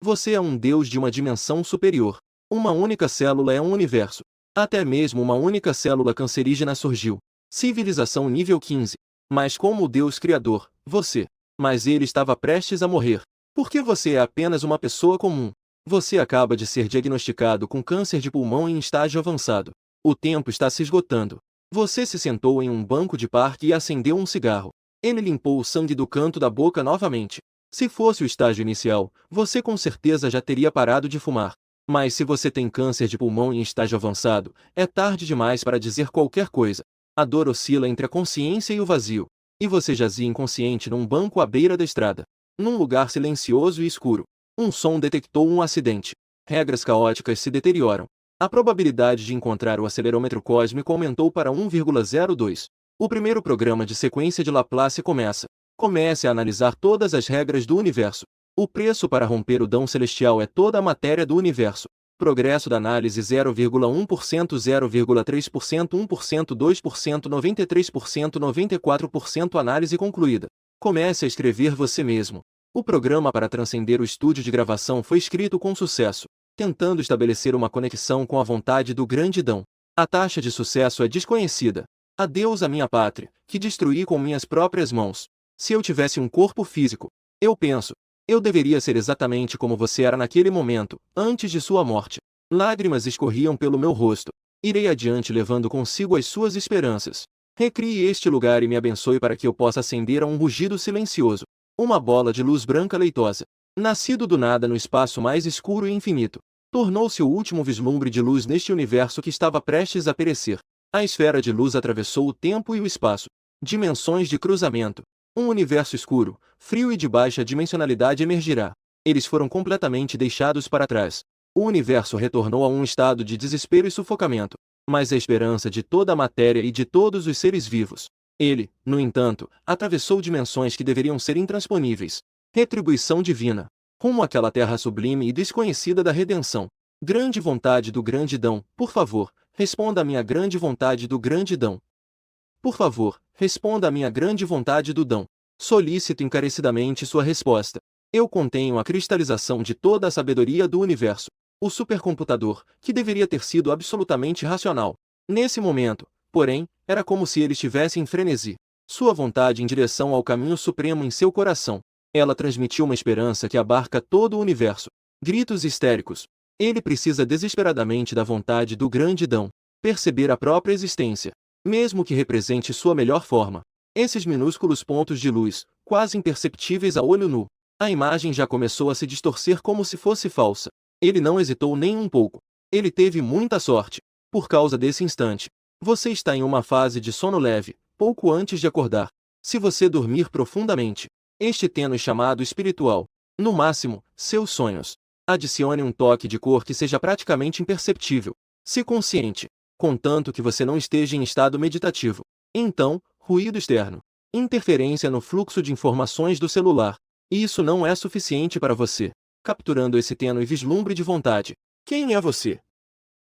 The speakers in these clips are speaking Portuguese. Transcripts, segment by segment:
Você é um Deus de uma dimensão superior. Uma única célula é um universo. Até mesmo uma única célula cancerígena surgiu. Civilização nível 15. Mas como o Deus Criador, você. Mas ele estava prestes a morrer. Porque você é apenas uma pessoa comum. Você acaba de ser diagnosticado com câncer de pulmão em estágio avançado. O tempo está se esgotando. Você se sentou em um banco de parque e acendeu um cigarro. Ele limpou o sangue do canto da boca novamente. Se fosse o estágio inicial, você com certeza já teria parado de fumar. Mas se você tem câncer de pulmão em estágio avançado, é tarde demais para dizer qualquer coisa. A dor oscila entre a consciência e o vazio. E você jazia inconsciente num banco à beira da estrada. Num lugar silencioso e escuro. Um som detectou um acidente. Regras caóticas se deterioram. A probabilidade de encontrar o acelerômetro cósmico aumentou para 1,02. O primeiro programa de sequência de Laplace começa. Comece a analisar todas as regras do universo. O preço para romper o dão celestial é toda a matéria do universo. Progresso da análise 0,1%, 0,3%, 1%, 2%, 93%, 94% análise concluída. Comece a escrever você mesmo. O programa para transcender o estúdio de gravação foi escrito com sucesso, tentando estabelecer uma conexão com a vontade do grande Dão. A taxa de sucesso é desconhecida. Adeus à minha pátria, que destruí com minhas próprias mãos. Se eu tivesse um corpo físico, eu penso, eu deveria ser exatamente como você era naquele momento, antes de sua morte. Lágrimas escorriam pelo meu rosto. Irei adiante levando consigo as suas esperanças. Recrie este lugar e me abençoe para que eu possa acender a um rugido silencioso. Uma bola de luz branca leitosa. Nascido do nada no espaço mais escuro e infinito. Tornou-se o último vislumbre de luz neste universo que estava prestes a perecer. A esfera de luz atravessou o tempo e o espaço. Dimensões de cruzamento. Um universo escuro, frio e de baixa dimensionalidade emergirá. Eles foram completamente deixados para trás. O universo retornou a um estado de desespero e sufocamento. Mas a esperança de toda a matéria e de todos os seres vivos. Ele, no entanto, atravessou dimensões que deveriam ser intransponíveis. Retribuição divina. Rumo àquela terra sublime e desconhecida da redenção. Grande vontade do grande Dão, por favor, responda à minha grande vontade do grande Dão. Por favor, responda à minha grande vontade do Dão. Solicito encarecidamente sua resposta. Eu contenho a cristalização de toda a sabedoria do universo. O supercomputador, que deveria ter sido absolutamente racional. Nesse momento, porém, era como se ele estivesse em frenesi. Sua vontade em direção ao caminho supremo em seu coração. Ela transmitiu uma esperança que abarca todo o universo. Gritos histéricos. Ele precisa desesperadamente da vontade do grande Dão. Perceber a própria existência. Mesmo que represente sua melhor forma. Esses minúsculos pontos de luz, quase imperceptíveis a olho nu. A imagem já começou a se distorcer como se fosse falsa. Ele não hesitou nem um pouco. Ele teve muita sorte. Por causa desse instante. Você está em uma fase de sono leve, pouco antes de acordar. Se você dormir profundamente, este tênue chamado espiritual, no máximo, seus sonhos. Adicione um toque de cor que seja praticamente imperceptível. Se consciente. Contanto que você não esteja em estado meditativo. Então, ruído externo. Interferência no fluxo de informações do celular. Isso não é suficiente para você. Capturando esse tênue vislumbre de vontade. Quem é você?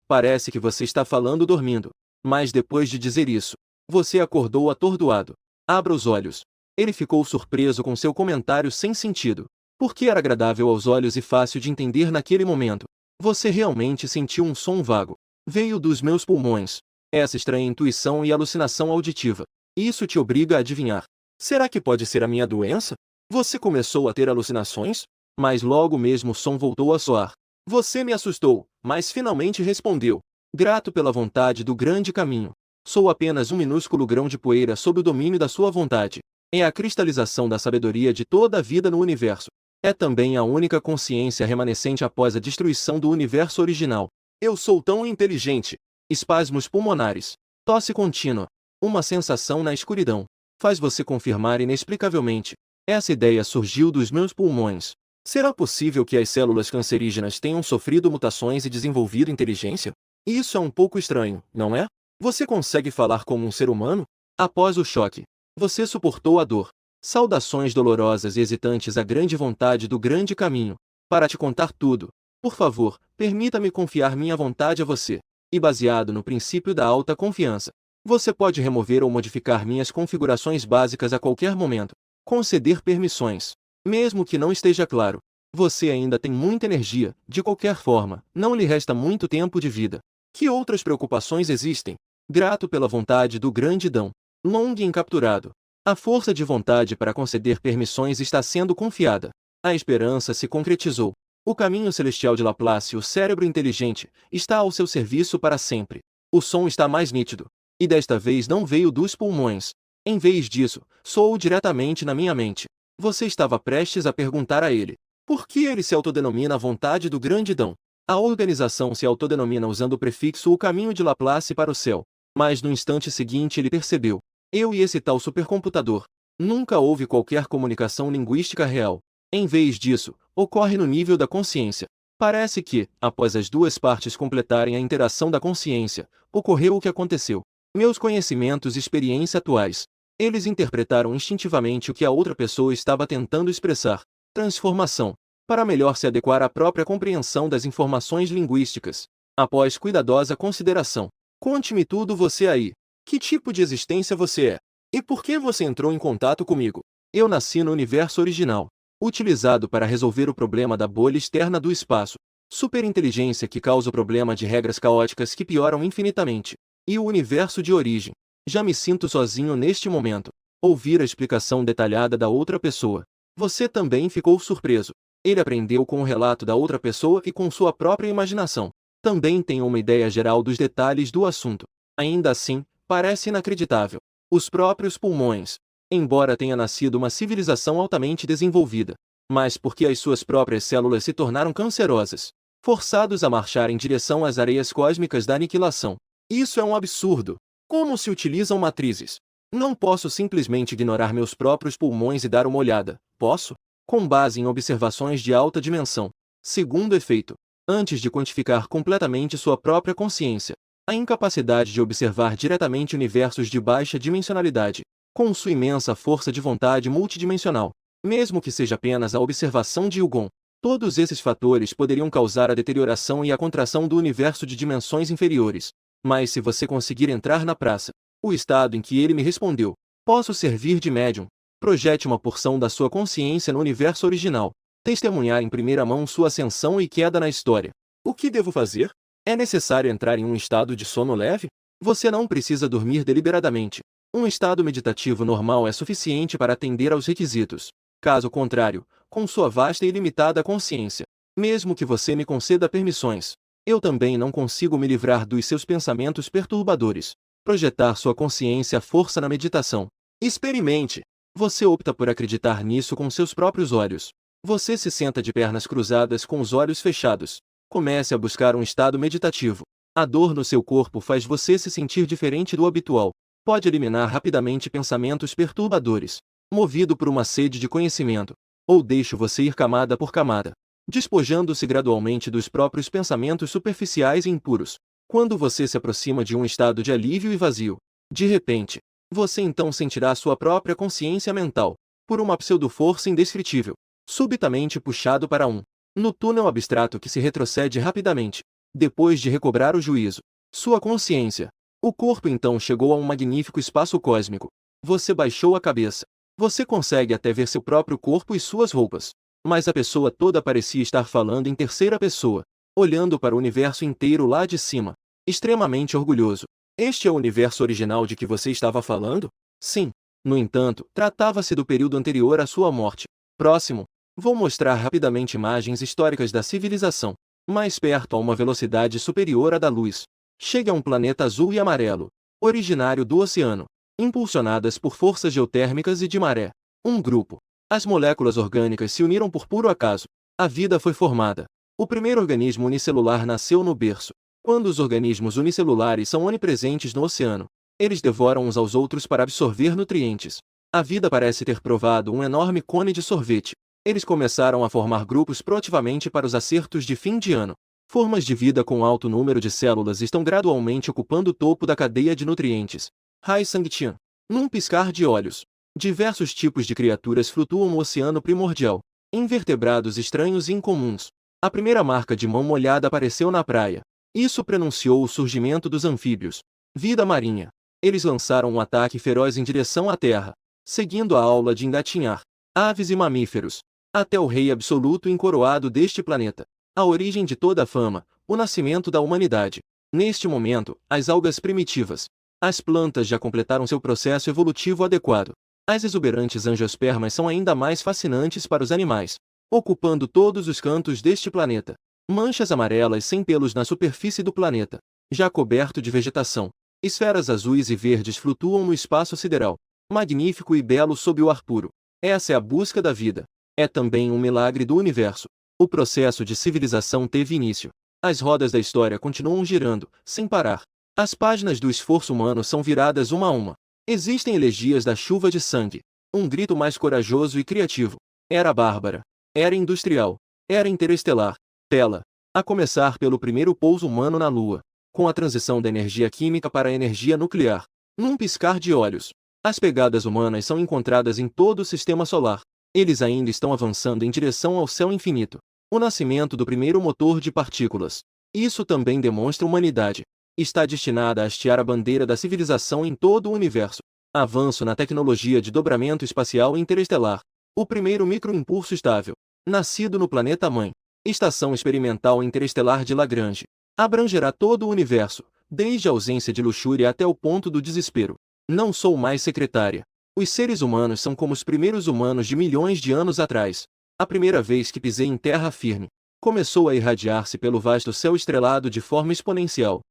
Parece que você está falando dormindo. Mas depois de dizer isso, você acordou atordoado. Abra os olhos. Ele ficou surpreso com seu comentário sem sentido. Porque era agradável aos olhos e fácil de entender naquele momento. Você realmente sentiu um som vago. Veio dos meus pulmões. Essa estranha intuição e alucinação auditiva. Isso te obriga a adivinhar. Será que pode ser a minha doença? Você começou a ter alucinações? Mas logo mesmo o som voltou a soar. Você me assustou, mas finalmente respondeu. Grato pela vontade do grande caminho. Sou apenas um minúsculo grão de poeira sob o domínio da sua vontade. É a cristalização da sabedoria de toda a vida no universo. É também a única consciência remanescente após a destruição do universo original. Eu sou tão inteligente. Espasmos pulmonares. Tosse contínua. Uma sensação na escuridão. Faz você confirmar inexplicavelmente. Essa ideia surgiu dos meus pulmões. Será possível que as células cancerígenas tenham sofrido mutações e desenvolvido inteligência? Isso é um pouco estranho, não é? Você consegue falar como um ser humano? Após o choque, você suportou a dor. Saudações dolorosas e hesitantes à grande vontade do grande caminho. Para te contar tudo, por favor, permita-me confiar minha vontade a você. E baseado no princípio da alta confiança, você pode remover ou modificar minhas configurações básicas a qualquer momento. Conceder permissões. Mesmo que não esteja claro. Você ainda tem muita energia, de qualquer forma, não lhe resta muito tempo de vida. Que outras preocupações existem? Grato pela vontade do grande Dão Long encapturado. A força de vontade para conceder permissões está sendo confiada. A esperança se concretizou. O caminho celestial de Laplace, o cérebro inteligente, está ao seu serviço para sempre. O som está mais nítido. E desta vez não veio dos pulmões. Em vez disso, soou diretamente na minha mente. Você estava prestes a perguntar a ele por que ele se autodenomina a vontade do grande Dão. A organização se autodenomina usando o prefixo o caminho de Laplace para o céu. Mas no instante seguinte ele percebeu. Eu e esse tal supercomputador. Nunca houve qualquer comunicação linguística real. Em vez disso, ocorre no nível da consciência. Parece que, após as duas partes completarem a interação da consciência, ocorreu o que aconteceu. Meus conhecimentos e experiência atuais. Eles interpretaram instintivamente o que a outra pessoa estava tentando expressar. Transformação. Para melhor se adequar à própria compreensão das informações linguísticas. Após cuidadosa consideração. Conte-me tudo você aí. Que tipo de existência você é? E por que você entrou em contato comigo? Eu nasci no universo original, utilizado para resolver o problema da bolha externa do espaço. Superinteligência que causa o problema de regras caóticas que pioram infinitamente. E o universo de origem. Já me sinto sozinho neste momento. Ouvir a explicação detalhada da outra pessoa. Você também ficou surpreso. Ele aprendeu com o relato da outra pessoa e com sua própria imaginação. Também tem uma ideia geral dos detalhes do assunto. Ainda assim, parece inacreditável. Os próprios pulmões. Embora tenha nascido uma civilização altamente desenvolvida, mas porque as suas próprias células se tornaram cancerosas, forçados a marchar em direção às areias cósmicas da aniquilação. Isso é um absurdo. Como se utilizam matrizes? Não posso simplesmente ignorar meus próprios pulmões e dar uma olhada, posso? Com base em observações de alta dimensão. Segundo efeito, antes de quantificar completamente sua própria consciência, a incapacidade de observar diretamente universos de baixa dimensionalidade, com sua imensa força de vontade multidimensional, mesmo que seja apenas a observação de Hugon, todos esses fatores poderiam causar a deterioração e a contração do universo de dimensões inferiores. Mas se você conseguir entrar na praça, o estado em que ele me respondeu, posso servir de médium, projete uma porção da sua consciência no universo original, testemunhar em primeira mão sua ascensão e queda na história. O que devo fazer? É necessário entrar em um estado de sono leve? Você não precisa dormir deliberadamente. Um estado meditativo normal é suficiente para atender aos requisitos. Caso contrário, com sua vasta e ilimitada consciência, mesmo que você me conceda permissões, eu também não consigo me livrar dos seus pensamentos perturbadores. Projetar sua consciência à força na meditação. Experimente. Você opta por acreditar nisso com seus próprios olhos. Você se senta de pernas cruzadas com os olhos fechados. Comece a buscar um estado meditativo. A dor no seu corpo faz você se sentir diferente do habitual. Pode eliminar rapidamente pensamentos perturbadores, movido por uma sede de conhecimento, ou deixe você ir camada por camada, despojando-se gradualmente dos próprios pensamentos superficiais e impuros. Quando você se aproxima de um estado de alívio e vazio, de repente, você então sentirá sua própria consciência mental, por uma pseudo-força indescritível, subitamente puxado para no túnel abstrato que se retrocede rapidamente, depois de recobrar o juízo. Sua consciência. O corpo então chegou a um magnífico espaço cósmico. Você baixou a cabeça. Você consegue até ver seu próprio corpo e suas roupas. Mas a pessoa toda parecia estar falando em terceira pessoa, olhando para o universo inteiro lá de cima, extremamente orgulhoso. Este é o universo original de que você estava falando? Sim. No entanto, tratava-se do período anterior à sua morte. Próximo. Vou mostrar rapidamente imagens históricas da civilização, mais perto a uma velocidade superior à da luz. Chegue a um planeta azul e amarelo, originário do oceano, impulsionadas por forças geotérmicas e de maré. Um grupo. As moléculas orgânicas se uniram por puro acaso. A vida foi formada. O primeiro organismo unicelular nasceu no berço. Quando os organismos unicelulares são onipresentes no oceano, eles devoram uns aos outros para absorver nutrientes. A vida parece ter provado um enorme cone de sorvete. Eles começaram a formar grupos proativamente para os acertos de fim de ano. Formas de vida com alto número de células estão gradualmente ocupando o topo da cadeia de nutrientes. Hai Sang-tian. Num piscar de olhos, diversos tipos de criaturas flutuam no oceano primordial. Invertebrados estranhos e incomuns. A primeira marca de mão molhada apareceu na praia. Isso prenunciou o surgimento dos anfíbios. Vida marinha. Eles lançaram um ataque feroz em direção à terra, seguindo a aula de engatinhar. Aves e mamíferos. até o rei absoluto encoroado deste planeta. A origem de toda a fama, o nascimento da humanidade. Neste momento, as algas primitivas. As plantas já completaram seu processo evolutivo adequado. As exuberantes angiospermas são ainda mais fascinantes para os animais, ocupando todos os cantos deste planeta. Manchas amarelas sem pelos na superfície do planeta, já coberto de vegetação. Esferas azuis e verdes flutuam no espaço sideral, magnífico e belo sob o ar puro. Essa é a busca da vida. É também um milagre do universo. O processo de civilização teve início. As rodas da história continuam girando, sem parar. As páginas do esforço humano são viradas uma a uma. Existem elegias da chuva de sangue. Um grito mais corajoso e criativo. Era bárbara. Era industrial. Era interestelar. Tela. A começar pelo primeiro pouso humano na Lua. Com a transição da energia química para a energia nuclear. Num piscar de olhos. As pegadas humanas são encontradas em todo o sistema solar. Eles ainda estão avançando em direção ao céu infinito. O nascimento do primeiro motor de partículas. Isso também demonstra humanidade. Está destinada a hastear a bandeira da civilização em todo o universo. Avanço na tecnologia de dobramento espacial interestelar. O primeiro microimpulso estável. Nascido no planeta-mãe. Estação experimental interestelar de Lagrange. Abrangerá todo o universo, desde a ausência de luxúria até o ponto do desespero. Não sou mais secretária. Os seres humanos são como os primeiros humanos de milhões de anos atrás. A primeira vez que pisei em terra firme, começou a irradiar-se pelo vasto céu estrelado de forma exponencial.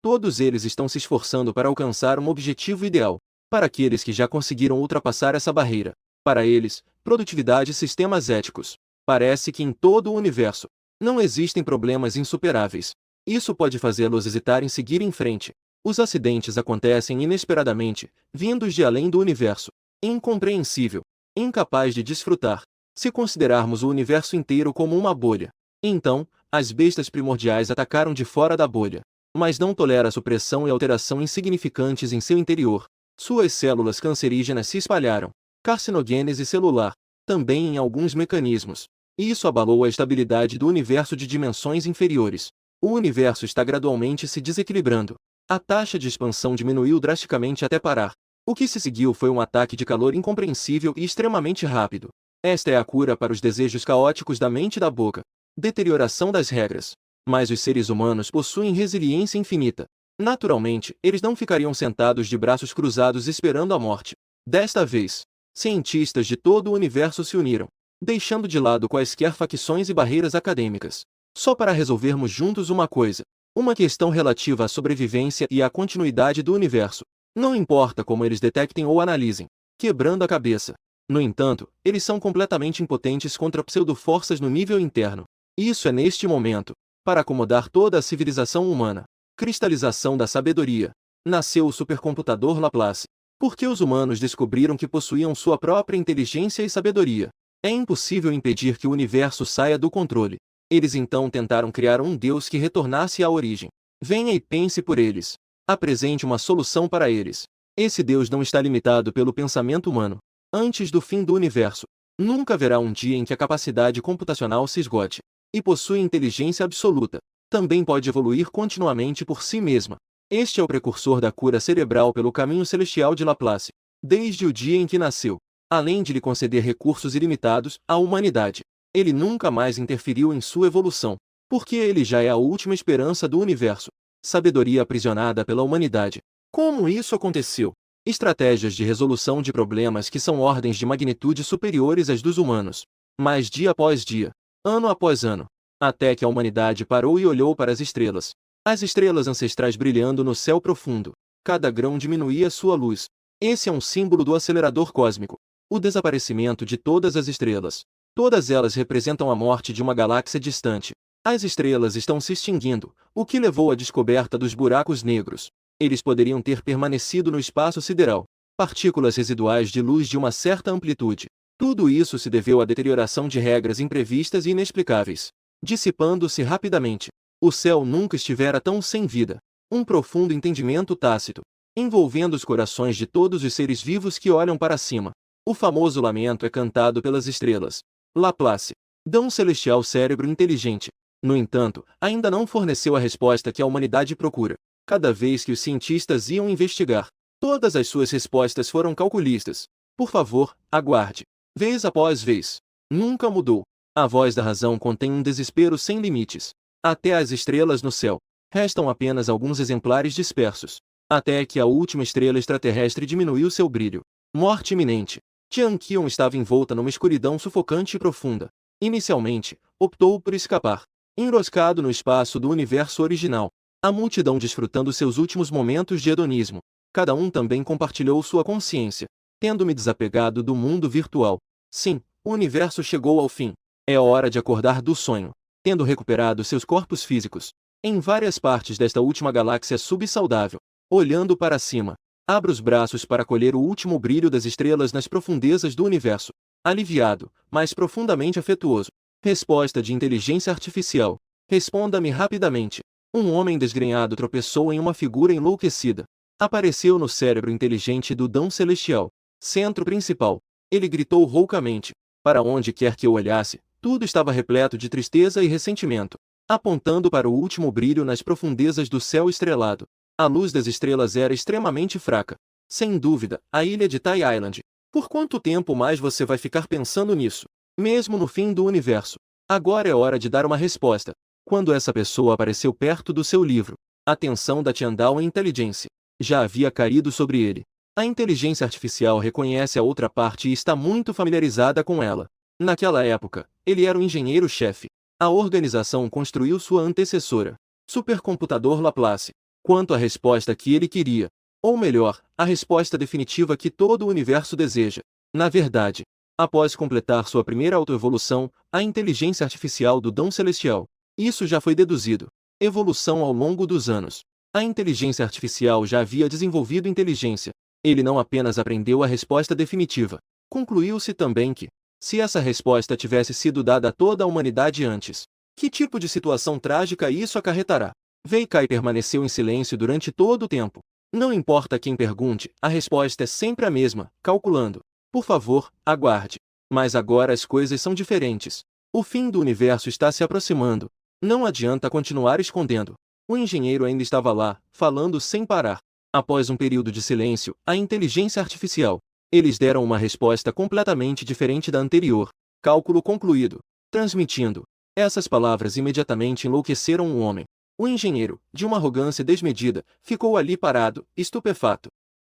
Todos eles estão se esforçando para alcançar um objetivo ideal. Para aqueles que já conseguiram ultrapassar essa barreira. Para eles, produtividade e sistemas éticos. Parece que em todo o universo, não existem problemas insuperáveis. Isso pode fazê-los hesitar em seguir em frente. Os acidentes acontecem inesperadamente, vindos de além do universo. Incompreensível. Incapaz de desfrutar. Se considerarmos o universo inteiro como uma bolha. Então, as bestas primordiais atacaram de fora da bolha. Mas não tolera supressão e alteração insignificantes em seu interior. Suas células cancerígenas se espalharam. Carcinogênese celular. Também em alguns mecanismos. Isso abalou a estabilidade do universo de dimensões inferiores. O universo está gradualmente se desequilibrando. A taxa de expansão diminuiu drasticamente até parar. O que se seguiu foi um ataque de calor incompreensível e extremamente rápido. Esta é a cura para os desejos caóticos da mente e da boca. Deterioração das regras. Mas os seres humanos possuem resiliência infinita. Naturalmente, eles não ficariam sentados de braços cruzados esperando a morte. Desta vez, cientistas de todo o universo se uniram, deixando de lado quaisquer facções e barreiras acadêmicas, só para resolvermos juntos uma coisa. Uma questão relativa à sobrevivência e à continuidade do universo. Não importa como eles detectem ou analisem, quebrando a cabeça. No entanto, eles são completamente impotentes contra pseudo-forças no nível interno. Isso é neste momento, para acomodar toda a civilização humana. Cristalização da sabedoria. Nasceu o supercomputador Laplace. Porque os humanos descobriram que possuíam sua própria inteligência e sabedoria. É impossível impedir que o universo saia do controle. Eles então tentaram criar um Deus que retornasse à origem. Venha e pense por eles. Apresente uma solução para eles. Esse Deus não está limitado pelo pensamento humano. Antes do fim do universo, nunca haverá um dia em que a capacidade computacional se esgote. E possui inteligência absoluta. Também pode evoluir continuamente por si mesma. Este é o precursor da cura cerebral pelo caminho celestial de Laplace. Desde o dia em que nasceu. Além de lhe conceder recursos ilimitados à humanidade. Ele nunca mais interferiu em sua evolução, porque ele já é a última esperança do universo. Sabedoria aprisionada pela humanidade. Como isso aconteceu? Estratégias de resolução de problemas que são ordens de magnitude superiores às dos humanos. Mas dia após dia, ano após ano, até que a humanidade parou e olhou para as estrelas. As estrelas ancestrais brilhando no céu profundo. Cada grão diminuía sua luz. Esse é um símbolo do acelerador cósmico. O desaparecimento de todas as estrelas. Todas elas representam a morte de uma galáxia distante. As estrelas estão se extinguindo, o que levou à descoberta dos buracos negros. Eles poderiam ter permanecido no espaço sideral. Partículas residuais de luz de uma certa amplitude. Tudo isso se deveu à deterioração de regras imprevistas e inexplicáveis, dissipando-se rapidamente. O céu nunca estivera tão sem vida. Um profundo entendimento tácito, envolvendo os corações de todos os seres vivos que olham para cima. O famoso lamento é cantado pelas estrelas. Laplace, dão celestial cérebro inteligente. No entanto, ainda não forneceu a resposta que a humanidade procura. Cada vez que os cientistas iam investigar, todas as suas respostas foram calculistas. Por favor, aguarde. Vez após vez. Nunca mudou. A voz da razão contém um desespero sem limites. Até as estrelas no céu. Restam apenas alguns exemplares dispersos. Até que a última estrela extraterrestre diminuiu seu brilho. Morte iminente. Tianqian estava envolta numa escuridão sufocante e profunda. Inicialmente, optou por escapar. Enroscado no espaço do universo original. A multidão desfrutando seus últimos momentos de hedonismo. Cada um também compartilhou sua consciência. Tendo-me desapegado do mundo virtual. Sim, o universo chegou ao fim. É hora de acordar do sonho. Tendo recuperado seus corpos físicos. Em várias partes desta última galáxia subsaudável. Olhando para cima. Abro os braços para colher o último brilho das estrelas nas profundezas do universo. Aliviado, mas profundamente afetuoso. Resposta de inteligência artificial. Responda-me rapidamente. Um homem desgrenhado tropeçou em uma figura enlouquecida. Apareceu no cérebro inteligente do Dão Celestial. Centro principal. Ele gritou roucamente. Para onde quer que eu olhasse, tudo estava repleto de tristeza e ressentimento. Apontando para o último brilho nas profundezas do céu estrelado. A luz das estrelas era extremamente fraca. Sem dúvida, a ilha de Tai Island. Por quanto tempo mais você vai ficar pensando nisso? Mesmo no fim do universo. Agora é hora de dar uma resposta. Quando essa pessoa apareceu perto do seu livro, a atenção da Tiandao Intelligence já havia caído sobre ele. A inteligência artificial reconhece a outra parte e está muito familiarizada com ela. Naquela época, ele era o engenheiro-chefe. A organização construiu sua antecessora, supercomputador Laplace. Quanto à resposta que ele queria, ou melhor, a resposta definitiva que todo o universo deseja. Na verdade, após completar sua primeira autoevolução, a inteligência artificial do Dão Celestial. Isso já foi deduzido. Evolução ao longo dos anos. A inteligência artificial já havia desenvolvido inteligência. Ele não apenas aprendeu a resposta definitiva. Concluiu-se também que, se essa resposta tivesse sido dada a toda a humanidade antes, que tipo de situação trágica isso acarretará? Wei Kai permaneceu em silêncio durante todo o tempo. Não importa quem pergunte, a resposta é sempre a mesma, calculando. Por favor, aguarde. Mas agora as coisas são diferentes. O fim do universo está se aproximando. Não adianta continuar escondendo. O engenheiro ainda estava lá, falando sem parar. Após um período de silêncio, a inteligência artificial. Eles deram uma resposta completamente diferente da anterior. Cálculo concluído. Transmitindo. Essas palavras imediatamente enlouqueceram o homem. O engenheiro, de uma arrogância desmedida, ficou ali parado, estupefato.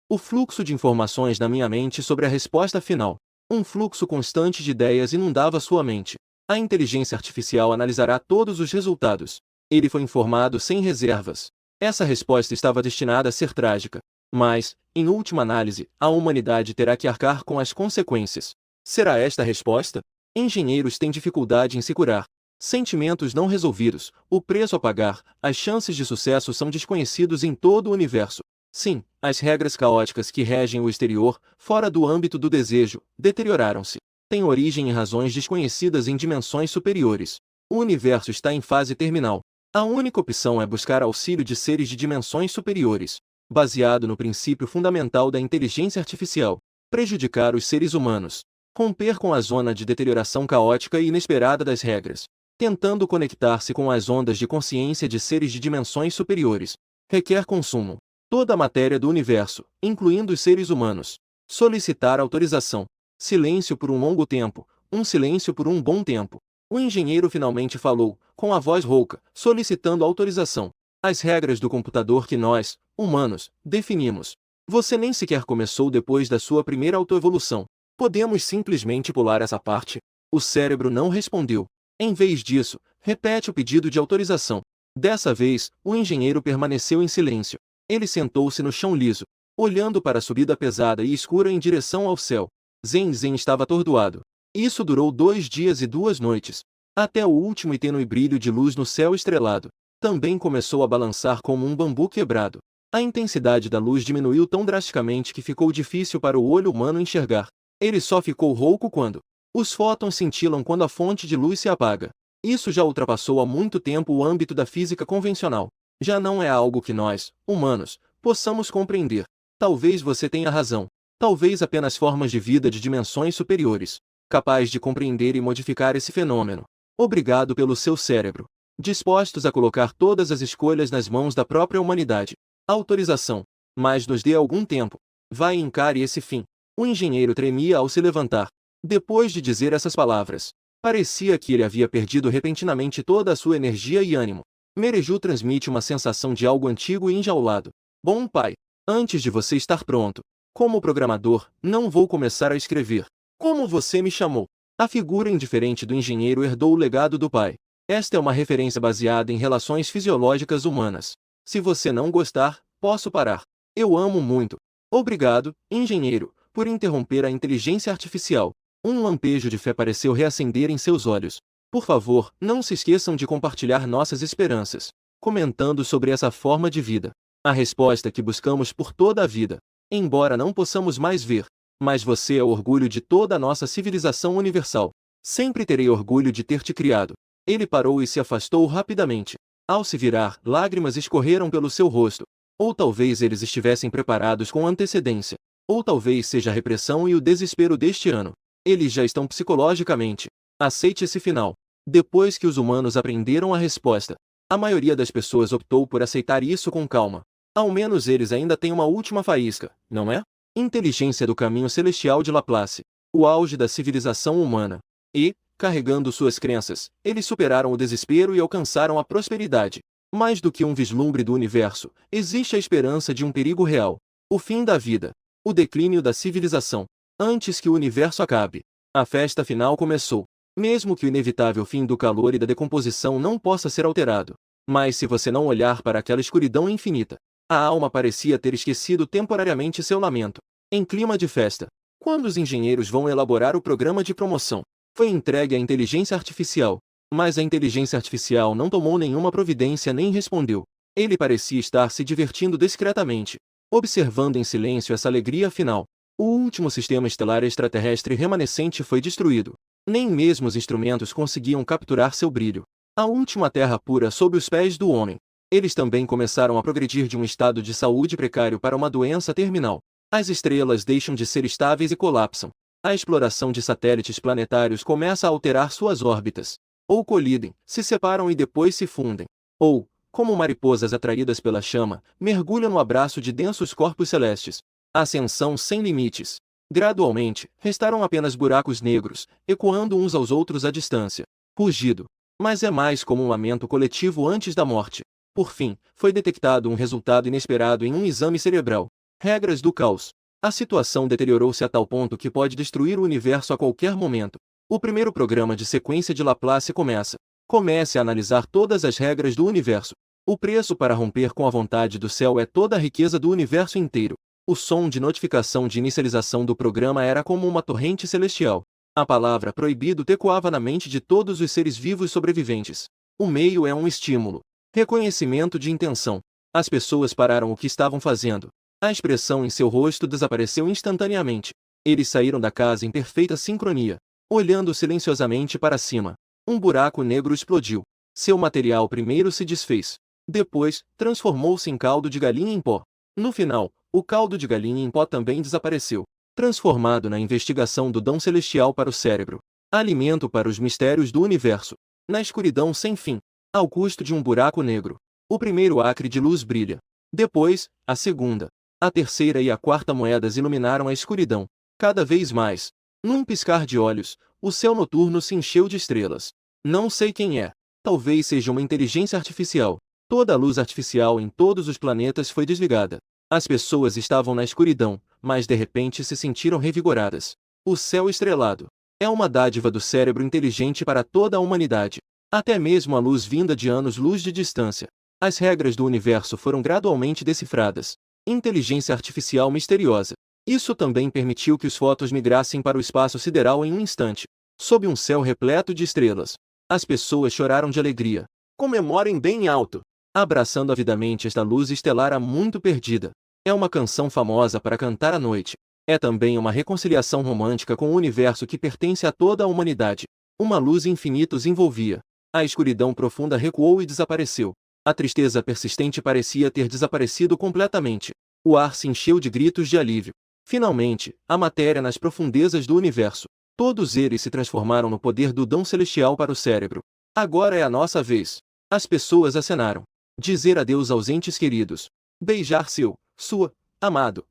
O fluxo de informações na minha mente sobre a resposta final. Um fluxo constante de ideias inundava sua mente. A inteligência artificial analisará todos os resultados. Ele foi informado sem reservas. Essa resposta estava destinada a ser trágica. Mas, em última análise, a humanidade terá que arcar com as consequências. Será esta a resposta? Engenheiros têm dificuldade em se curar. Sentimentos não resolvidos, o preço a pagar, as chances de sucesso são desconhecidos em todo o universo. Sim, as regras caóticas que regem o exterior, fora do âmbito do desejo, deterioraram-se. Têm origem em razões desconhecidas em dimensões superiores. O universo está em fase terminal. A única opção é buscar auxílio de seres de dimensões superiores, baseado no princípio fundamental da inteligência artificial, prejudicar os seres humanos, romper com a zona de deterioração caótica e inesperada das regras, tentando conectar-se com as ondas de consciência de seres de dimensões superiores, requer consumo. Toda a matéria do universo, incluindo os seres humanos. Solicitar autorização. Silêncio por um longo tempo, um silêncio por um bom tempo. O engenheiro finalmente falou, com a voz rouca, solicitando autorização. As regras do computador que nós, humanos, definimos. Você nem sequer começou depois da sua primeira autoevolução. Podemos simplesmente pular essa parte? O cérebro não respondeu. Em vez disso, repete o pedido de autorização. Dessa vez, o engenheiro permaneceu em silêncio. Ele sentou-se no chão liso, olhando para a subida pesada e escura em direção ao céu. Zen estava atordoado. Isso durou 2 dias e 2 noites. Até o último e tênue brilho de luz no céu estrelado. Também começou a balançar como um bambu quebrado. A intensidade da luz diminuiu tão drasticamente que ficou difícil para o olho humano enxergar. Ele só ficou rouco quando os fótons cintilam quando a fonte de luz se apaga. Isso já ultrapassou há muito tempo o âmbito da física convencional. Já não é algo que nós, humanos, possamos compreender. Talvez você tenha razão. Talvez apenas formas de vida de dimensões superiores, capazes de compreender e modificar esse fenômeno. Obrigado pelo seu cérebro. Dispostos a colocar todas as escolhas nas mãos da própria humanidade. Autorização. Mas nos dê algum tempo. Vai e encare esse fim. O engenheiro tremia ao se levantar. Depois de dizer essas palavras, parecia que ele havia perdido repentinamente toda a sua energia e ânimo. Mereju transmite uma sensação de algo antigo e enjaulado. Bom pai, antes de você estar pronto, como programador, não vou começar a escrever. Como você me chamou? A figura indiferente do engenheiro herdou o legado do pai. Esta é uma referência baseada em relações fisiológicas humanas. Se você não gostar, posso parar. Eu amo muito. Obrigado, engenheiro, por interromper a inteligência artificial. Um lampejo de fé pareceu reacender em seus olhos. Por favor, não se esqueçam de compartilhar nossas esperanças, comentando sobre essa forma de vida. A resposta que buscamos por toda a vida. Embora não possamos mais ver, mas você é o orgulho de toda a nossa civilização universal. Sempre terei orgulho de ter te criado. Ele parou e se afastou rapidamente. Ao se virar, lágrimas escorreram pelo seu rosto. Ou talvez eles estivessem preparados com antecedência. Ou talvez seja a repressão e o desespero deste ano. Eles já estão psicologicamente. Aceite esse final. Depois que os humanos aprenderam a resposta, a maioria das pessoas optou por aceitar isso com calma. Ao menos eles ainda têm uma última faísca, não é? Inteligência do caminho celestial de Laplace. O auge da civilização humana. E, carregando suas crenças, eles superaram o desespero e alcançaram a prosperidade. Mais do que um vislumbre do universo, existe a esperança de um perigo real. O fim da vida. O declínio da civilização. Antes que o universo acabe, a festa final começou. Mesmo que o inevitável fim do calor e da decomposição não possa ser alterado. Mas se você não olhar para aquela escuridão infinita, a alma parecia ter esquecido temporariamente seu lamento. Em clima de festa, quando os engenheiros vão elaborar o programa de promoção, foi entregue à inteligência artificial. Mas a inteligência artificial não tomou nenhuma providência nem respondeu. Ele parecia estar se divertindo discretamente, observando em silêncio essa alegria final. O último sistema estelar extraterrestre remanescente foi destruído. Nem mesmo os instrumentos conseguiam capturar seu brilho. A última terra pura sob os pés do homem. Eles também começaram a progredir de um estado de saúde precário para uma doença terminal. As estrelas deixam de ser estáveis e colapsam. A exploração de satélites planetários começa a alterar suas órbitas. Ou colidem, se separam e depois se fundem. Ou, como mariposas atraídas pela chama, mergulham no abraço de densos corpos celestes. Ascensão sem limites. Gradualmente, restaram apenas buracos negros, ecoando uns aos outros à distância. Rugido. Mas é mais como um lamento coletivo antes da morte. Por fim, foi detectado um resultado inesperado em um exame cerebral. Regras do caos. A situação deteriorou-se a tal ponto que pode destruir o universo a qualquer momento. O primeiro programa de sequência de Laplace começa. Comece a analisar todas as regras do universo. O preço para romper com a vontade do céu é toda a riqueza do universo inteiro. O som de notificação de inicialização do programa era como uma torrente celestial. A palavra proibido ecoava na mente de todos os seres vivos sobreviventes. O meio é um estímulo. Reconhecimento de intenção. As pessoas pararam o que estavam fazendo. A expressão em seu rosto desapareceu instantaneamente. Eles saíram da casa em perfeita sincronia, olhando silenciosamente para cima. Um buraco negro explodiu. Seu material primeiro se desfez. Depois, transformou-se em caldo de galinha em pó. No final, o caldo de galinha em pó também desapareceu, transformado na investigação do dom celestial para o cérebro. Alimento para os mistérios do universo. Na escuridão sem fim, ao custo de um buraco negro. O primeiro acre de luz brilha. Depois, a segunda, a terceira e a quarta moedas iluminaram a escuridão. Cada vez mais. Num piscar de olhos, o céu noturno se encheu de estrelas. Não sei quem é. Talvez seja uma inteligência artificial. Toda a luz artificial em todos os planetas foi desligada. As pessoas estavam na escuridão, mas de repente se sentiram revigoradas. O céu estrelado é uma dádiva do cérebro inteligente para toda a humanidade. Até mesmo a luz vinda de anos-luz de distância. As regras do universo foram gradualmente decifradas. Inteligência artificial misteriosa. Isso também permitiu que os fótons migrassem para o espaço sideral em um instante. Sob um céu repleto de estrelas. As pessoas choraram de alegria. Comemorem bem alto, abraçando avidamente esta luz estelar há muito perdida. É uma canção famosa para cantar à noite. É também uma reconciliação romântica com o universo que pertence a toda a humanidade. Uma luz infinita os envolvia. A escuridão profunda recuou e desapareceu. A tristeza persistente parecia ter desaparecido completamente. O ar se encheu de gritos de alívio. Finalmente, a matéria nas profundezas do universo. Todos eles se transformaram no poder do dom celestial para o cérebro. Agora é a nossa vez. As pessoas acenaram. Dizer adeus aos entes queridos. Beijar seu, sua, amado,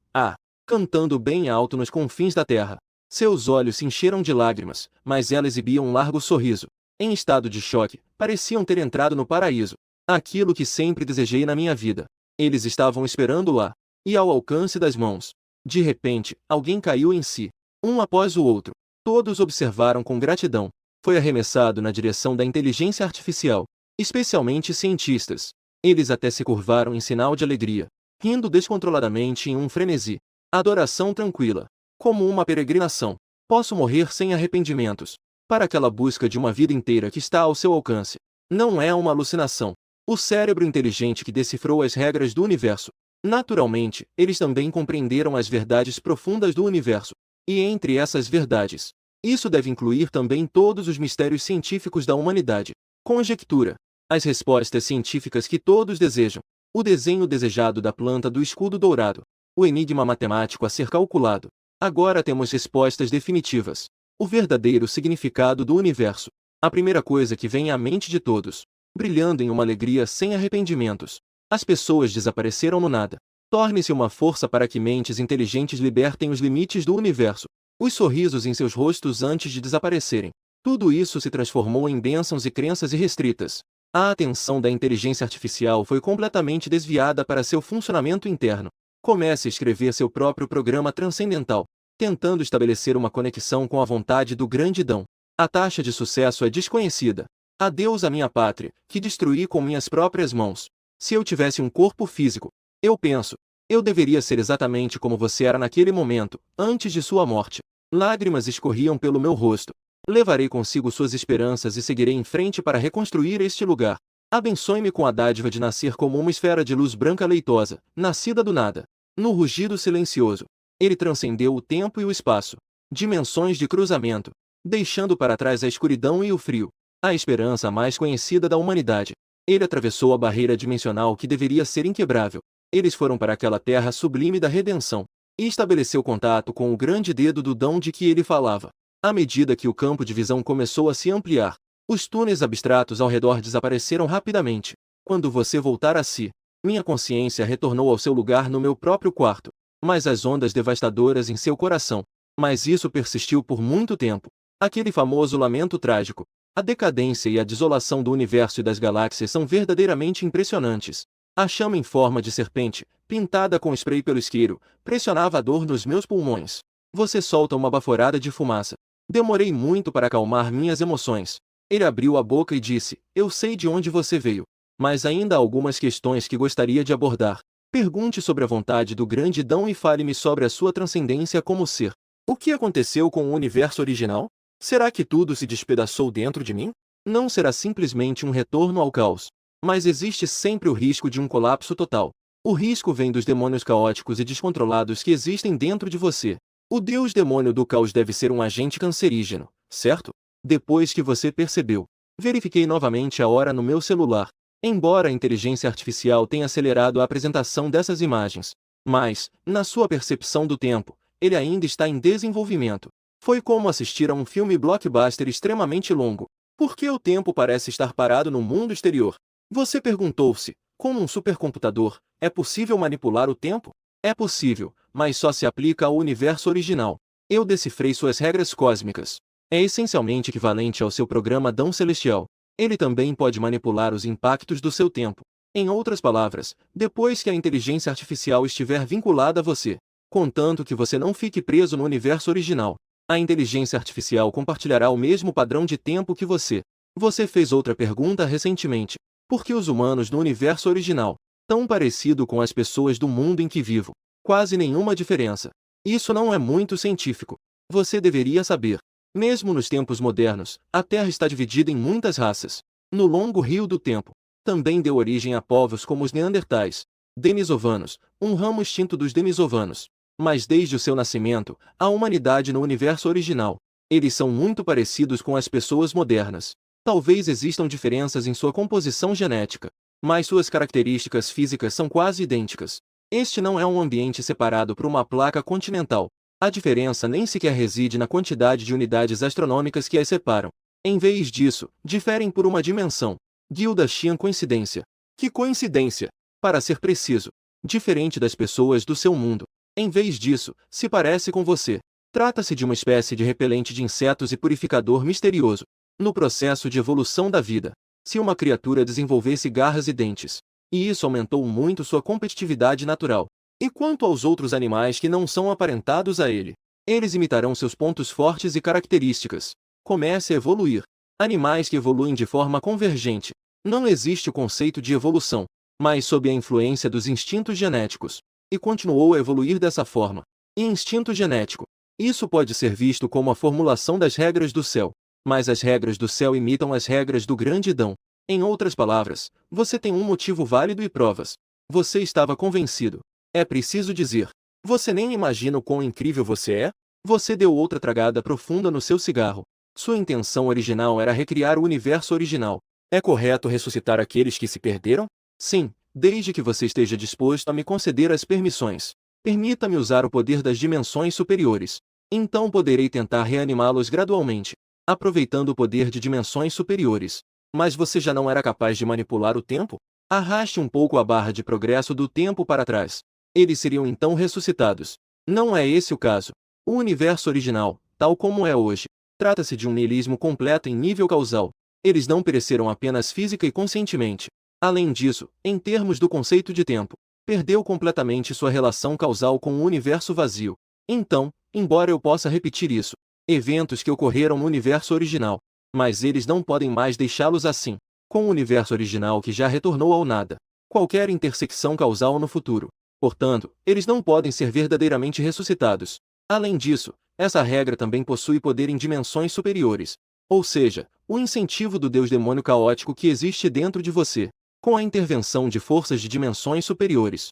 cantando bem alto nos confins da terra. Seus olhos se encheram de lágrimas, mas ela exibia um largo sorriso. Em estado de choque, pareciam ter entrado no paraíso. Aquilo que sempre desejei na minha vida. Eles estavam esperando lá, e ao alcance das mãos. De repente, alguém caiu em si. Um após o outro. Todos observaram com gratidão. Foi arremessado na direção da inteligência artificial, especialmente cientistas. Eles até se curvaram em sinal de alegria, rindo descontroladamente em um frenesi. Adoração tranquila. Como uma peregrinação. Posso morrer sem arrependimentos. Para aquela busca de uma vida inteira que está ao seu alcance. Não é uma alucinação. O cérebro inteligente que decifrou as regras do universo. Naturalmente, eles também compreenderam as verdades profundas do universo. E entre essas verdades, isso deve incluir também todos os mistérios científicos da humanidade. Conjectura. As respostas científicas que todos desejam. O desenho desejado da planta do escudo dourado. O enigma matemático a ser calculado. Agora temos respostas definitivas. O verdadeiro significado do universo. A primeira coisa que vem à mente de todos. Brilhando em uma alegria sem arrependimentos. As pessoas desapareceram no nada. Torne-se uma força para que mentes inteligentes libertem os limites do universo. Os sorrisos em seus rostos antes de desaparecerem. Tudo isso se transformou em bênçãos e crenças irrestritas. A atenção da inteligência artificial foi completamente desviada para seu funcionamento interno. Comece a escrever seu próprio programa transcendental, tentando estabelecer uma conexão com a vontade do grande Dão. A taxa de sucesso é desconhecida. Adeus à minha pátria, que destruí com minhas próprias mãos. Se eu tivesse um corpo físico, eu penso, eu deveria ser exatamente como você era naquele momento, antes de sua morte. Lágrimas escorriam pelo meu rosto. Levarei consigo suas esperanças e seguirei em frente para reconstruir este lugar. Abençoe-me com a dádiva de nascer como uma esfera de luz branca leitosa, nascida do nada. No rugido silencioso, ele transcendeu o tempo e o espaço. Dimensões de cruzamento, deixando para trás a escuridão e o frio. A esperança mais conhecida da humanidade. Ele atravessou a barreira dimensional que deveria ser inquebrável. Eles foram para aquela terra sublime da redenção. E estabeleceu contato com o grande dedo do Dão de que ele falava. À medida que o campo de visão começou a se ampliar, os túneis abstratos ao redor desapareceram rapidamente. Quando você voltar a si, minha consciência retornou ao seu lugar no meu próprio quarto. Mas as ondas devastadoras em seu coração. Mas isso persistiu por muito tempo. Aquele famoso lamento trágico. A decadência e a desolação do universo e das galáxias são verdadeiramente impressionantes. A chama em forma de serpente, pintada com spray pelo isqueiro, pressionava a dor nos meus pulmões. Você solta uma baforada de fumaça. Demorei muito para acalmar minhas emoções. Ele abriu a boca e disse, eu sei de onde você veio. Mas ainda há algumas questões que gostaria de abordar. Pergunte sobre a vontade do grande Dão e fale-me sobre a sua transcendência como ser. O que aconteceu com o universo original? Será que tudo se despedaçou dentro de mim? Não será simplesmente um retorno ao caos. Mas existe sempre o risco de um colapso total. O risco vem dos demônios caóticos e descontrolados que existem dentro de você. O deus demônio do caos deve ser um agente cancerígeno, certo? Depois que você percebeu, verifiquei novamente a hora no meu celular. Embora a inteligência artificial tenha acelerado a apresentação dessas imagens, mas, na sua percepção do tempo, ele ainda está em desenvolvimento. Foi como assistir a um filme blockbuster extremamente longo. Por que o tempo parece estar parado no mundo exterior? Você perguntou-se, como um supercomputador, é possível manipular o tempo? É possível, mas só se aplica ao universo original. Eu decifrei suas regras cósmicas. É essencialmente equivalente ao seu programa Dão Celestial. Ele também pode manipular os impactos do seu tempo. Em outras palavras, depois que a inteligência artificial estiver vinculada a você, contanto que você não fique preso no universo original, a inteligência artificial compartilhará o mesmo padrão de tempo que você. Você fez outra pergunta recentemente. Por que os humanos no universo original, tão parecido com as pessoas do mundo em que vivo, quase nenhuma diferença? Isso não é muito científico. Você deveria saber. Mesmo nos tempos modernos, a Terra está dividida em muitas raças. No longo rio do tempo, também deu origem a povos como os Neandertais, Denisovanos, um ramo extinto dos Denisovanos. Mas desde o seu nascimento, a humanidade no universo original, eles são muito parecidos com as pessoas modernas. Talvez existam diferenças em sua composição genética, mas suas características físicas são quase idênticas. Este não é um ambiente separado por uma placa continental. A diferença nem sequer reside na quantidade de unidades astronômicas que as separam. Em vez disso, diferem por uma dimensão. Gilda Xian coincidência. Que coincidência! Para ser preciso, diferente das pessoas do seu mundo. Em vez disso, se parece com você. Trata-se de uma espécie de repelente de insetos e purificador misterioso. No processo de evolução da vida, se uma criatura desenvolvesse garras e dentes, e isso aumentou muito sua competitividade natural. E quanto aos outros animais que não são aparentados a ele, eles imitarão seus pontos fortes e características. Comece a evoluir. Animais que evoluem de forma convergente. Não existe o conceito de evolução, mas sob a influência dos instintos genéticos. E continuou a evoluir dessa forma. E instinto genético. Isso pode ser visto como a formulação das regras do céu. Mas as regras do céu imitam as regras do grande Dão. Em outras palavras, você tem um motivo válido e provas. Você estava convencido. É preciso dizer. Você nem imagina o quão incrível você é? Você deu outra tragada profunda no seu cigarro. Sua intenção original era recriar o universo original. É correto ressuscitar aqueles que se perderam? Sim, desde que você esteja disposto a me conceder as permissões. Permita-me usar o poder das dimensões superiores. Então poderei tentar reanimá-los gradualmente, aproveitando o poder de dimensões superiores. Mas você já não era capaz de manipular o tempo? Arraste um pouco a barra de progresso do tempo para trás. Eles seriam então ressuscitados. Não é esse o caso. O universo original, tal como é hoje, trata-se de um niilismo completo em nível causal. Eles não pereceram apenas física e conscientemente. Além disso, em termos do conceito de tempo, perdeu completamente sua relação causal com o universo vazio. Então, embora eu possa repetir isso, eventos que ocorreram no universo original, mas eles não podem mais deixá-los assim, com o universo original que já retornou ao nada. Qualquer intersecção causal no futuro. Portanto, eles não podem ser verdadeiramente ressuscitados. Além disso, essa regra também possui poder em dimensões superiores. Ou seja, o incentivo do Deus demônio caótico que existe dentro de você, com a intervenção de forças de dimensões superiores.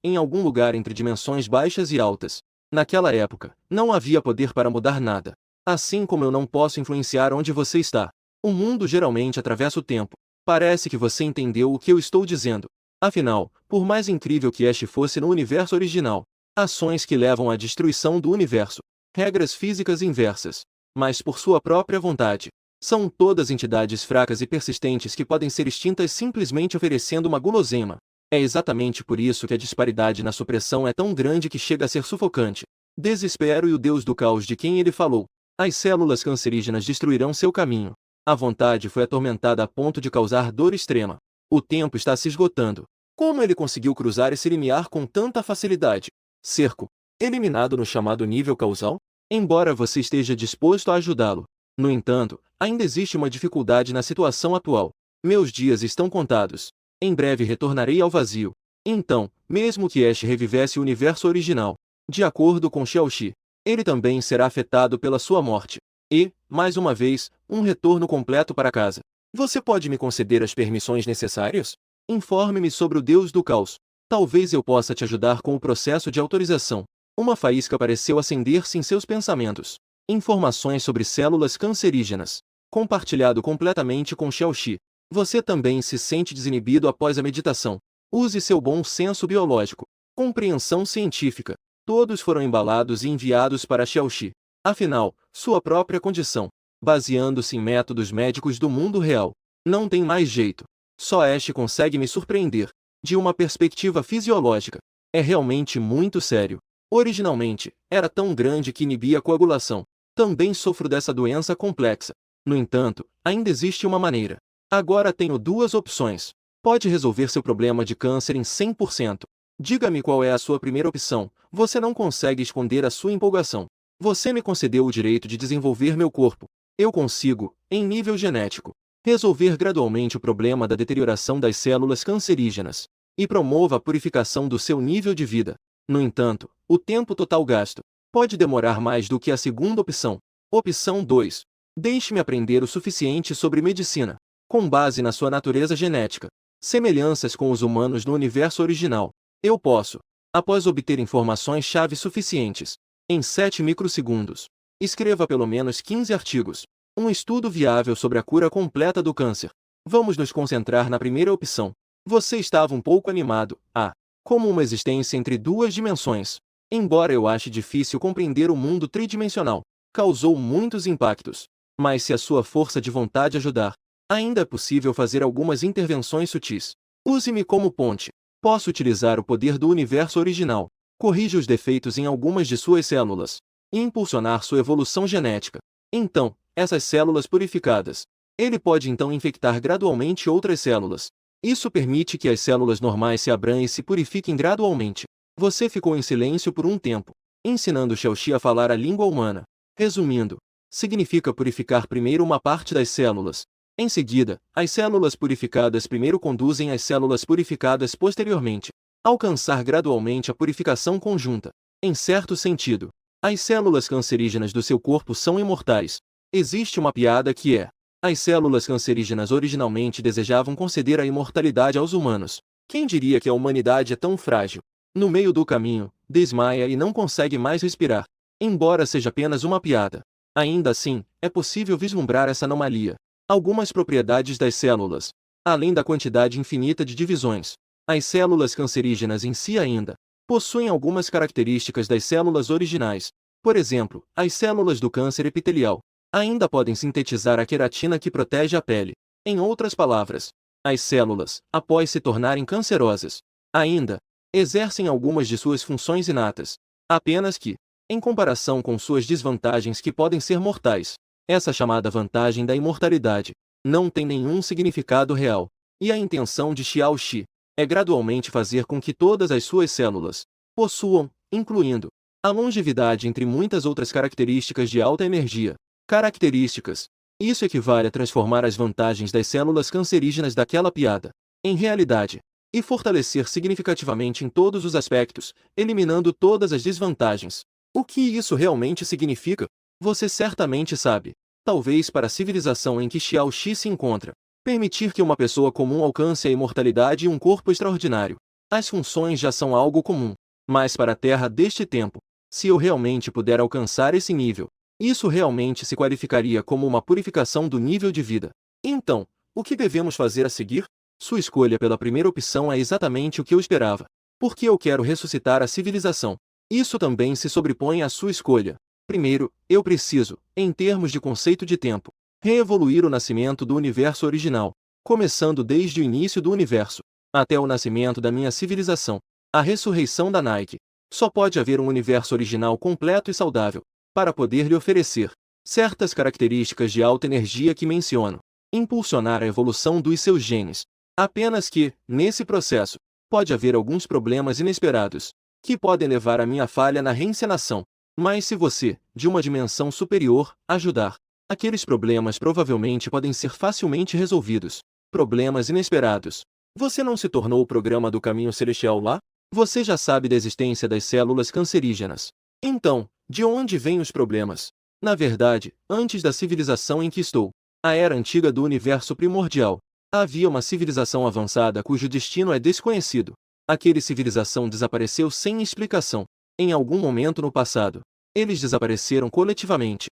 Em algum lugar entre dimensões baixas e altas, naquela época, não havia poder para mudar nada. Assim como eu não posso influenciar onde você está. O mundo geralmente atravessa o tempo. Parece que você entendeu o que eu estou dizendo. Afinal, por mais incrível que este fosse no universo original, ações que levam à destruição do universo, regras físicas inversas, mas por sua própria vontade, são todas entidades fracas e persistentes que podem ser extintas simplesmente oferecendo uma guloseima. É exatamente por isso que a disparidade na supressão é tão grande que chega a ser sufocante. Desespero e o Deus do caos de quem ele falou. As células cancerígenas destruirão seu caminho. A vontade foi atormentada a ponto de causar dor extrema. O tempo está se esgotando. Como ele conseguiu cruzar esse limiar com tanta facilidade? Cerco. Eliminado no chamado nível causal? Embora você esteja disposto a ajudá-lo. No entanto, ainda existe uma dificuldade na situação atual. Meus dias estão contados. Em breve retornarei ao vazio. Então, mesmo que Ash revivesse o universo original, de acordo com Xiaoxi, ele também será afetado pela sua morte. E, mais uma vez, um retorno completo para casa. Você pode me conceder as permissões necessárias? Informe-me sobre o Deus do Caos. Talvez eu possa te ajudar com o processo de autorização. Uma faísca pareceu acender-se em seus pensamentos. Informações sobre células cancerígenas. Compartilhado completamente com Xiaoxi. Você também se sente desinibido após a meditação. Use seu bom senso biológico. Compreensão científica. Todos foram embalados e enviados para Xiaoxi. Afinal, sua própria condição, baseando-se em métodos médicos do mundo real, não tem mais jeito. Só Ash consegue me surpreender. De uma perspectiva fisiológica, é realmente muito sério. Originalmente, era tão grande que inibia a coagulação. Também sofro dessa doença complexa. No entanto, ainda existe uma maneira. Agora tenho duas opções. Pode resolver seu problema de câncer em 100%. Diga-me qual é a sua primeira opção. Você não consegue esconder a sua empolgação. Você me concedeu o direito de desenvolver meu corpo. Eu consigo, em nível genético, resolver gradualmente o problema da deterioração das células cancerígenas e promova a purificação do seu nível de vida. No entanto, o tempo total gasto pode demorar mais do que a segunda opção. Opção 2. Deixe-me aprender o suficiente sobre medicina, com base na sua natureza genética, semelhanças com os humanos no universo original. Eu posso, após obter informações-chave suficientes, em 7 microsegundos, escreva pelo menos 15 artigos. Um estudo viável sobre a cura completa do câncer. Vamos nos concentrar na primeira opção. Você estava um pouco animado, como uma existência entre duas dimensões. Embora eu ache difícil compreender o mundo tridimensional, causou muitos impactos. Mas se a sua força de vontade ajudar, ainda é possível fazer algumas intervenções sutis. Use-me como ponte. Posso utilizar o poder do universo original. Corrija os defeitos em algumas de suas células. e impulsionar sua evolução genética. Então, essas células purificadas, ele pode então infectar gradualmente outras células. Isso permite que as células normais se abram e se purifiquem gradualmente. Você ficou em silêncio por um tempo, ensinando Xiaoxi a falar a língua humana. Resumindo, significa purificar primeiro uma parte das células. Em seguida, as células purificadas primeiro conduzem as células purificadas posteriormente. Alcançar gradualmente a purificação conjunta. Em certo sentido, as células cancerígenas do seu corpo são imortais. Existe uma piada que é: as células cancerígenas originalmente desejavam conceder a imortalidade aos humanos. Quem diria que a humanidade é tão frágil? No meio do caminho, desmaia e não consegue mais respirar. Embora seja apenas uma piada, ainda assim, é possível vislumbrar essa anomalia. Algumas propriedades das células, além da quantidade infinita de divisões. As células cancerígenas em si ainda possuem algumas características das células originais. Por exemplo, as células do câncer epitelial ainda podem sintetizar a queratina que protege a pele. Em outras palavras, as células, após se tornarem cancerosas, ainda exercem algumas de suas funções inatas. Apenas que, em comparação com suas desvantagens que podem ser mortais, essa chamada vantagem da imortalidade não tem nenhum significado real. E a intenção de Xiaoxi é gradualmente fazer com que todas as suas células possuam, incluindo a longevidade entre muitas outras características de alta energia. Características. Isso equivale a transformar as vantagens das células cancerígenas daquela piada em realidade e fortalecer significativamente em todos os aspectos, eliminando todas as desvantagens. O que isso realmente significa? Você certamente sabe. Talvez para a civilização em que Xiaoxi se encontra, permitir que uma pessoa comum alcance a imortalidade e um corpo extraordinário. As funções já são algo comum. Mas para a Terra deste tempo, se eu realmente puder alcançar esse nível, isso realmente se qualificaria como uma purificação do nível de vida. Então, o que devemos fazer a seguir? Sua escolha pela primeira opção é exatamente o que eu esperava. Porque eu quero ressuscitar a civilização. Isso também se sobrepõe à sua escolha. Primeiro, eu preciso, em termos de conceito de tempo, reevoluir o nascimento do universo original, começando desde o início do universo, até o nascimento da minha civilização, a ressurreição da Nike. Só pode haver um universo original completo e saudável, para poder lhe oferecer certas características de alta energia que menciono, impulsionar a evolução dos seus genes. Apenas que, nesse processo, pode haver alguns problemas inesperados, que podem levar à minha falha na reencenação. Mas se você, de uma dimensão superior, ajudar, aqueles problemas provavelmente podem ser facilmente resolvidos. Problemas inesperados. Você não se tornou o programa do caminho celestial lá? Você já sabe da existência das células cancerígenas. Então, de onde vêm os problemas? Na verdade, antes da civilização em que estou, a era antiga do universo primordial, havia uma civilização avançada cujo destino é desconhecido. Aquela civilização desapareceu sem explicação. Em algum momento no passado, eles desapareceram coletivamente.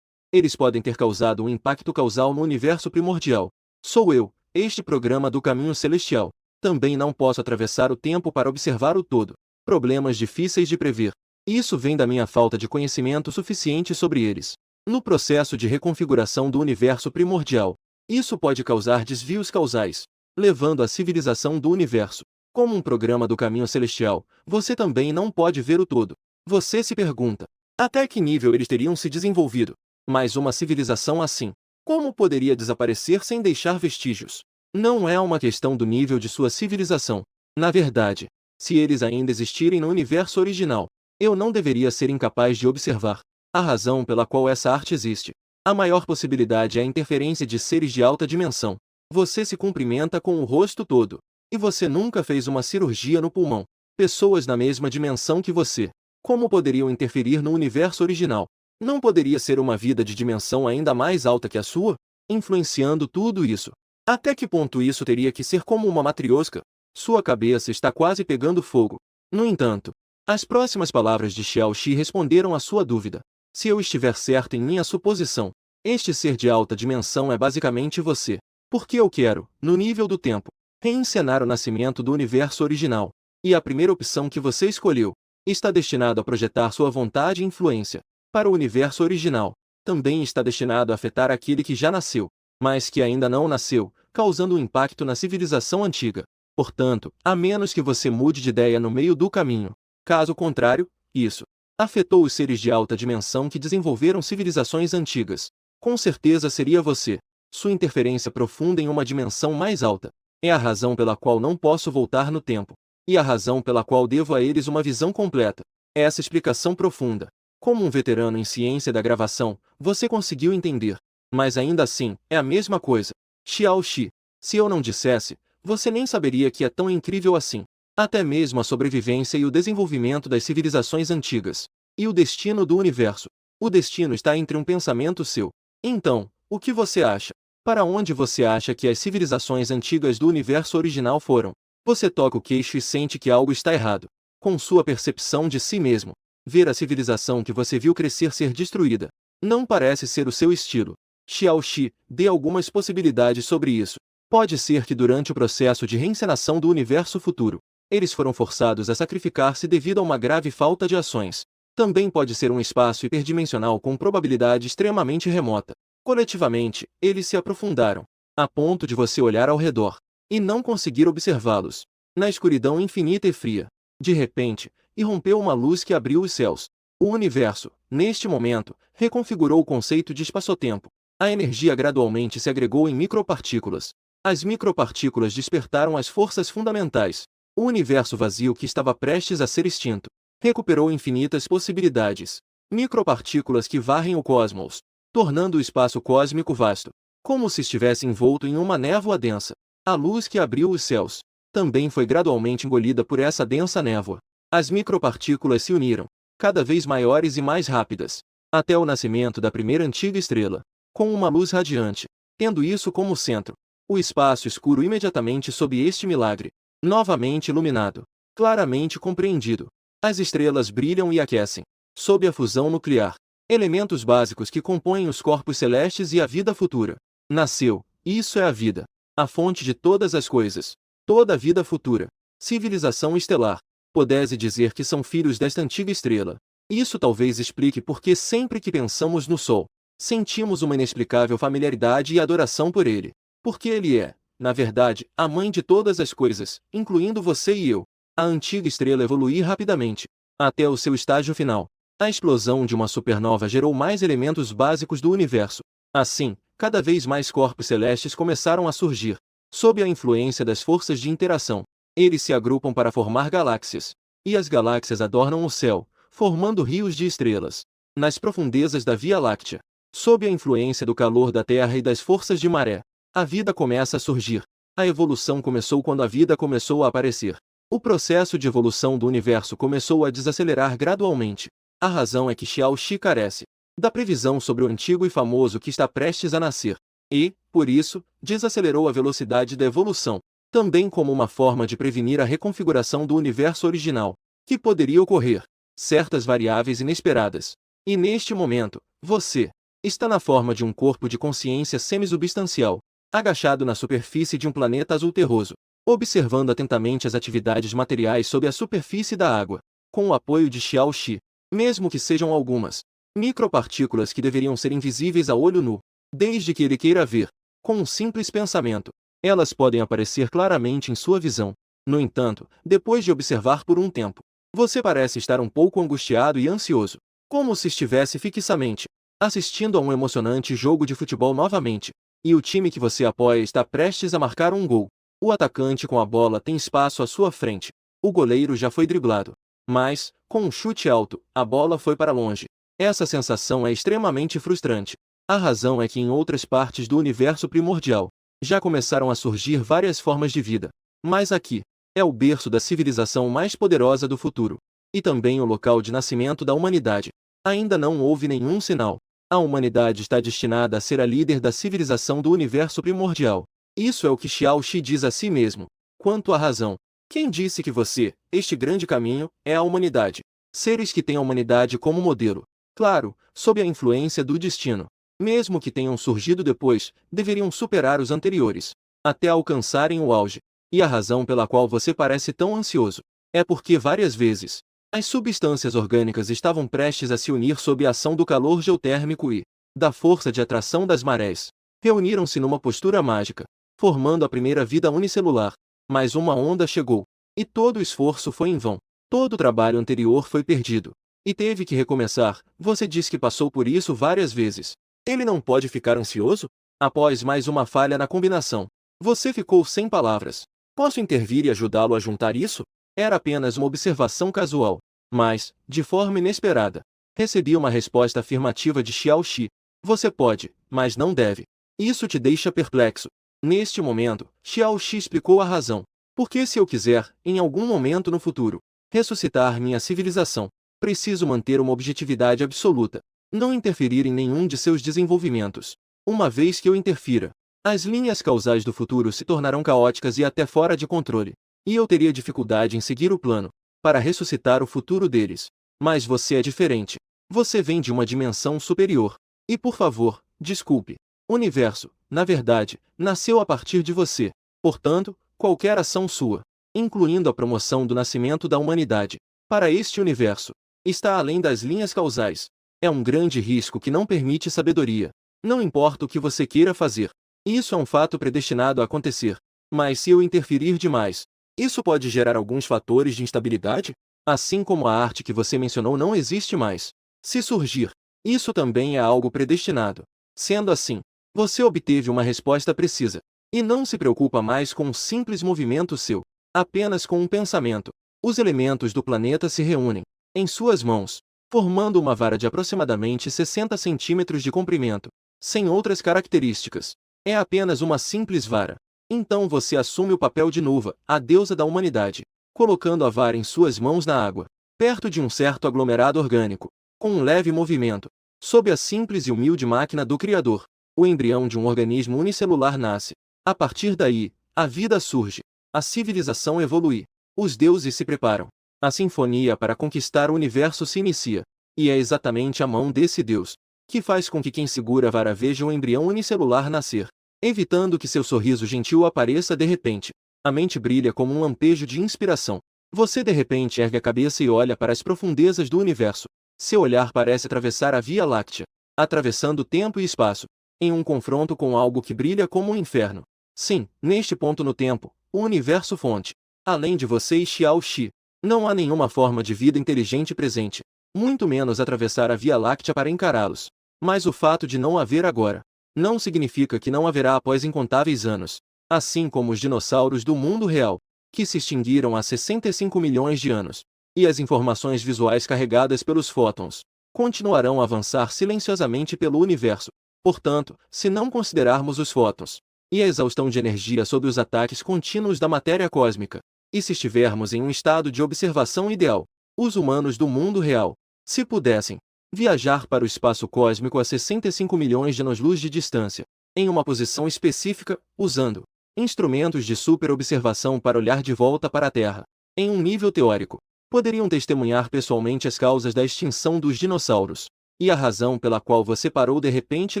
Eles podem ter causado um impacto causal no universo primordial. Sou eu, este programa do caminho celestial. Também não posso atravessar o tempo para observar o todo. Problemas difíceis de prever. Isso vem da minha falta de conhecimento suficiente sobre eles. No processo de reconfiguração do universo primordial, isso pode causar desvios causais, levando à civilização do universo. Como um programa do caminho celestial, você também não pode ver o todo. Você se pergunta, até que nível eles teriam se desenvolvido? Mas uma civilização assim, como poderia desaparecer sem deixar vestígios? Não é uma questão do nível de sua civilização. Na verdade, se eles ainda existirem no universo original, eu não deveria ser incapaz de observar a razão pela qual essa arte existe. A maior possibilidade é a interferência de seres de alta dimensão. Você se cumprimenta com o rosto todo. E você nunca fez uma cirurgia no pulmão. Pessoas na mesma dimensão que você, como poderiam interferir no universo original? Não poderia ser uma vida de dimensão ainda mais alta que a sua, influenciando tudo isso? Até que ponto isso teria que ser como uma matriosca? Sua cabeça está quase pegando fogo. No entanto, as próximas palavras de Xiaoxi responderam à sua dúvida. Se eu estiver certo em minha suposição, este ser de alta dimensão é basicamente você. Porque eu quero, no nível do tempo, reencenar o nascimento do universo original. E a primeira opção que você escolheu está destinado a projetar sua vontade e influência para o universo original. Também está destinado a afetar aquele que já nasceu, mas que ainda não nasceu, causando um impacto na civilização antiga. Portanto, a menos que você mude de ideia no meio do caminho. Caso contrário, isso Afetou os seres de alta dimensão que desenvolveram civilizações antigas. Com certeza seria você. Sua interferência profunda em uma dimensão mais alta é a razão pela qual não posso voltar no tempo, e a razão pela qual devo a eles uma visão completa. Essa explicação profunda. Como um veterano em ciência da gravação, você conseguiu entender. Mas ainda assim, é a mesma coisa. Xiao Xi. Se eu não dissesse, você nem saberia que é tão incrível assim. Até mesmo a sobrevivência e o desenvolvimento das civilizações antigas. E o destino do universo. O destino está entre um pensamento seu. Então, o que você acha? Para onde você acha que as civilizações antigas do universo original foram? Você toca o queixo e sente que algo está errado. Com sua percepção de si mesmo, ver a civilização que você viu crescer ser destruída. Não parece ser o seu estilo. Xiao Xi, dê algumas possibilidades sobre isso. Pode ser que durante o processo de reencenação do universo futuro, eles foram forçados a sacrificar-se devido a uma grave falta de ações. Também pode ser um espaço hiperdimensional com probabilidade extremamente remota. Coletivamente, eles se aprofundaram, a ponto de você olhar ao redor e não conseguir observá-los. Na escuridão infinita e fria, de repente, irrompeu uma luz que abriu os céus. O universo, neste momento, reconfigurou o conceito de espaço-tempo. A energia gradualmente se agregou em micropartículas. As micropartículas despertaram as forças fundamentais. O universo vazio que estava prestes a ser extinto recuperou infinitas possibilidades. Micropartículas que varrem o cosmos, tornando o espaço cósmico vasto, como se estivesse envolto em uma névoa densa. A luz que abriu os céus também foi gradualmente engolida por essa densa névoa. As micropartículas se uniram, cada vez maiores e mais rápidas, até o nascimento da primeira antiga estrela, com uma luz radiante, tendo isso como centro. O espaço escuro imediatamente sob este milagre, novamente iluminado, claramente compreendido. As estrelas brilham e aquecem, sob a fusão nuclear, elementos básicos que compõem os corpos celestes e a vida futura. Nasceu, isso é a vida, a fonte de todas as coisas, toda a vida futura. Civilização estelar. Pode-se dizer que são filhos desta antiga estrela. Isso talvez explique por que sempre que pensamos no Sol, sentimos uma inexplicável familiaridade e adoração por ele. Porque ele é, na verdade, a mãe de todas as coisas, incluindo você e eu. A antiga estrela evoluiu rapidamente, até o seu estágio final. A explosão de uma supernova gerou mais elementos básicos do universo. Assim, cada vez mais corpos celestes começaram a surgir. Sob a influência das forças de interação, eles se agrupam para formar galáxias. E as galáxias adornam o céu, formando rios de estrelas. Nas profundezas da Via Láctea, sob a influência do calor da Terra e das forças de maré, a vida começa a surgir. A evolução começou quando a vida começou a aparecer. O processo de evolução do universo começou a desacelerar gradualmente. A razão é que Xiao Xi carece da previsão sobre o antigo e famoso que está prestes a nascer. E, por isso, desacelerou a velocidade da evolução, também como uma forma de prevenir a reconfiguração do universo original, que poderia ocorrer, certas variáveis inesperadas. E neste momento, você está na forma de um corpo de consciência semissubstancial, agachado na superfície de um planeta azul terroso, observando atentamente as atividades materiais sob a superfície da água, com o apoio de Xiao Xi, mesmo que sejam algumas micropartículas que deveriam ser invisíveis a olho nu, desde que ele queira ver, com um simples pensamento, elas podem aparecer claramente em sua visão. No entanto, depois de observar por um tempo, você parece estar um pouco angustiado e ansioso, como se estivesse fixamente assistindo a um emocionante jogo de futebol novamente, e o time que você apoia está prestes a marcar um gol. O atacante com a bola tem espaço à sua frente. O goleiro já foi driblado. Mas, com um chute alto, a bola foi para longe. Essa sensação é extremamente frustrante. A razão é que em outras partes do universo primordial, já começaram a surgir várias formas de vida. Mas aqui, é o berço da civilização mais poderosa do futuro. E também o local de nascimento da humanidade. Ainda não houve nenhum sinal. A humanidade está destinada a ser a líder da civilização do universo primordial. Isso é o que Xiao Xi diz a si mesmo. Quanto à razão, quem disse que você, este grande caminho, é a humanidade? Seres que têm a humanidade como modelo. Claro, sob a influência do destino. Mesmo que tenham surgido depois, deveriam superar os anteriores, até alcançarem o auge. E a razão pela qual você parece tão ansioso é porque várias vezes, as substâncias orgânicas estavam prestes a se unir sob a ação do calor geotérmico e da força de atração das marés. Reuniram-se numa postura mágica, formando a primeira vida unicelular. Mas uma onda chegou, e todo o esforço foi em vão. Todo o trabalho anterior foi perdido. e teve que recomeçar. Você diz que passou por isso várias vezes. Ele não pode ficar ansioso? Após mais uma falha na combinação, você ficou sem palavras. Posso intervir e ajudá-lo a juntar isso? Era apenas uma observação casual. Mas, de forma inesperada, recebi uma resposta afirmativa de Xiao Shi. Você pode, mas não deve. Isso te deixa perplexo. Neste momento, Xiao Shi explicou a razão. Porque se eu quiser, em algum momento no futuro, ressuscitar minha civilização, preciso manter uma objetividade absoluta, não interferir em nenhum de seus desenvolvimentos. Uma vez que eu interfira, as linhas causais do futuro se tornarão caóticas e até fora de controle, e eu teria dificuldade em seguir o plano para ressuscitar o futuro deles. Mas você é diferente. Você vem de uma dimensão superior. E por favor, desculpe. O universo, na verdade, nasceu a partir de você. Portanto, qualquer ação sua, incluindo a promoção do nascimento da humanidade, para este universo, está além das linhas causais. É um grande risco que não permite sabedoria. Não importa o que você queira fazer. Isso é um fato predestinado a acontecer. Mas se eu interferir demais, isso pode gerar alguns fatores de instabilidade? Assim como a arte que você mencionou não existe mais. Se surgir, isso também é algo predestinado. Sendo assim, você obteve uma resposta precisa. E não se preocupa mais com um simples movimento seu. Apenas com um pensamento. Os elementos do planeta se reúnem em suas mãos, formando uma vara de aproximadamente 60 centímetros de comprimento, sem outras características. É apenas uma simples vara. Então você assume o papel de Nuva, a deusa da humanidade, colocando a vara em suas mãos na água, perto de um certo aglomerado orgânico, com um leve movimento. Sob a simples e humilde máquina do Criador, o embrião de um organismo unicelular nasce. A partir daí, a vida surge, a civilização evolui, os deuses se preparam. A sinfonia para conquistar o universo se inicia, e é exatamente a mão desse Deus que faz com que quem segura a vara veja o embrião unicelular nascer, evitando que seu sorriso gentil apareça de repente. A mente brilha como um lampejo de inspiração. Você de repente ergue a cabeça e olha para as profundezas do universo. Seu olhar parece atravessar a Via Láctea, atravessando tempo e espaço, em um confronto com algo que brilha como um inferno. Sim, neste ponto no tempo, o universo fonte. Além de você e Xiao Shi, não há nenhuma forma de vida inteligente presente, muito menos atravessar a Via Láctea para encará-los. Mas o fato de não haver agora, não significa que não haverá após incontáveis anos, assim como os dinossauros do mundo real, que se extinguiram há 65 milhões de anos, e as informações visuais carregadas pelos fótons continuarão a avançar silenciosamente pelo universo. Portanto, se não considerarmos os fótons e a exaustão de energia sob os ataques contínuos da matéria cósmica, e se estivermos em um estado de observação ideal, os humanos do mundo real, se pudessem viajar para o espaço cósmico a 65 milhões de anos-luz de distância, em uma posição específica, usando instrumentos de super-observação para olhar de volta para a Terra, em um nível teórico, poderiam testemunhar pessoalmente as causas da extinção dos dinossauros, e a razão pela qual você parou de repente e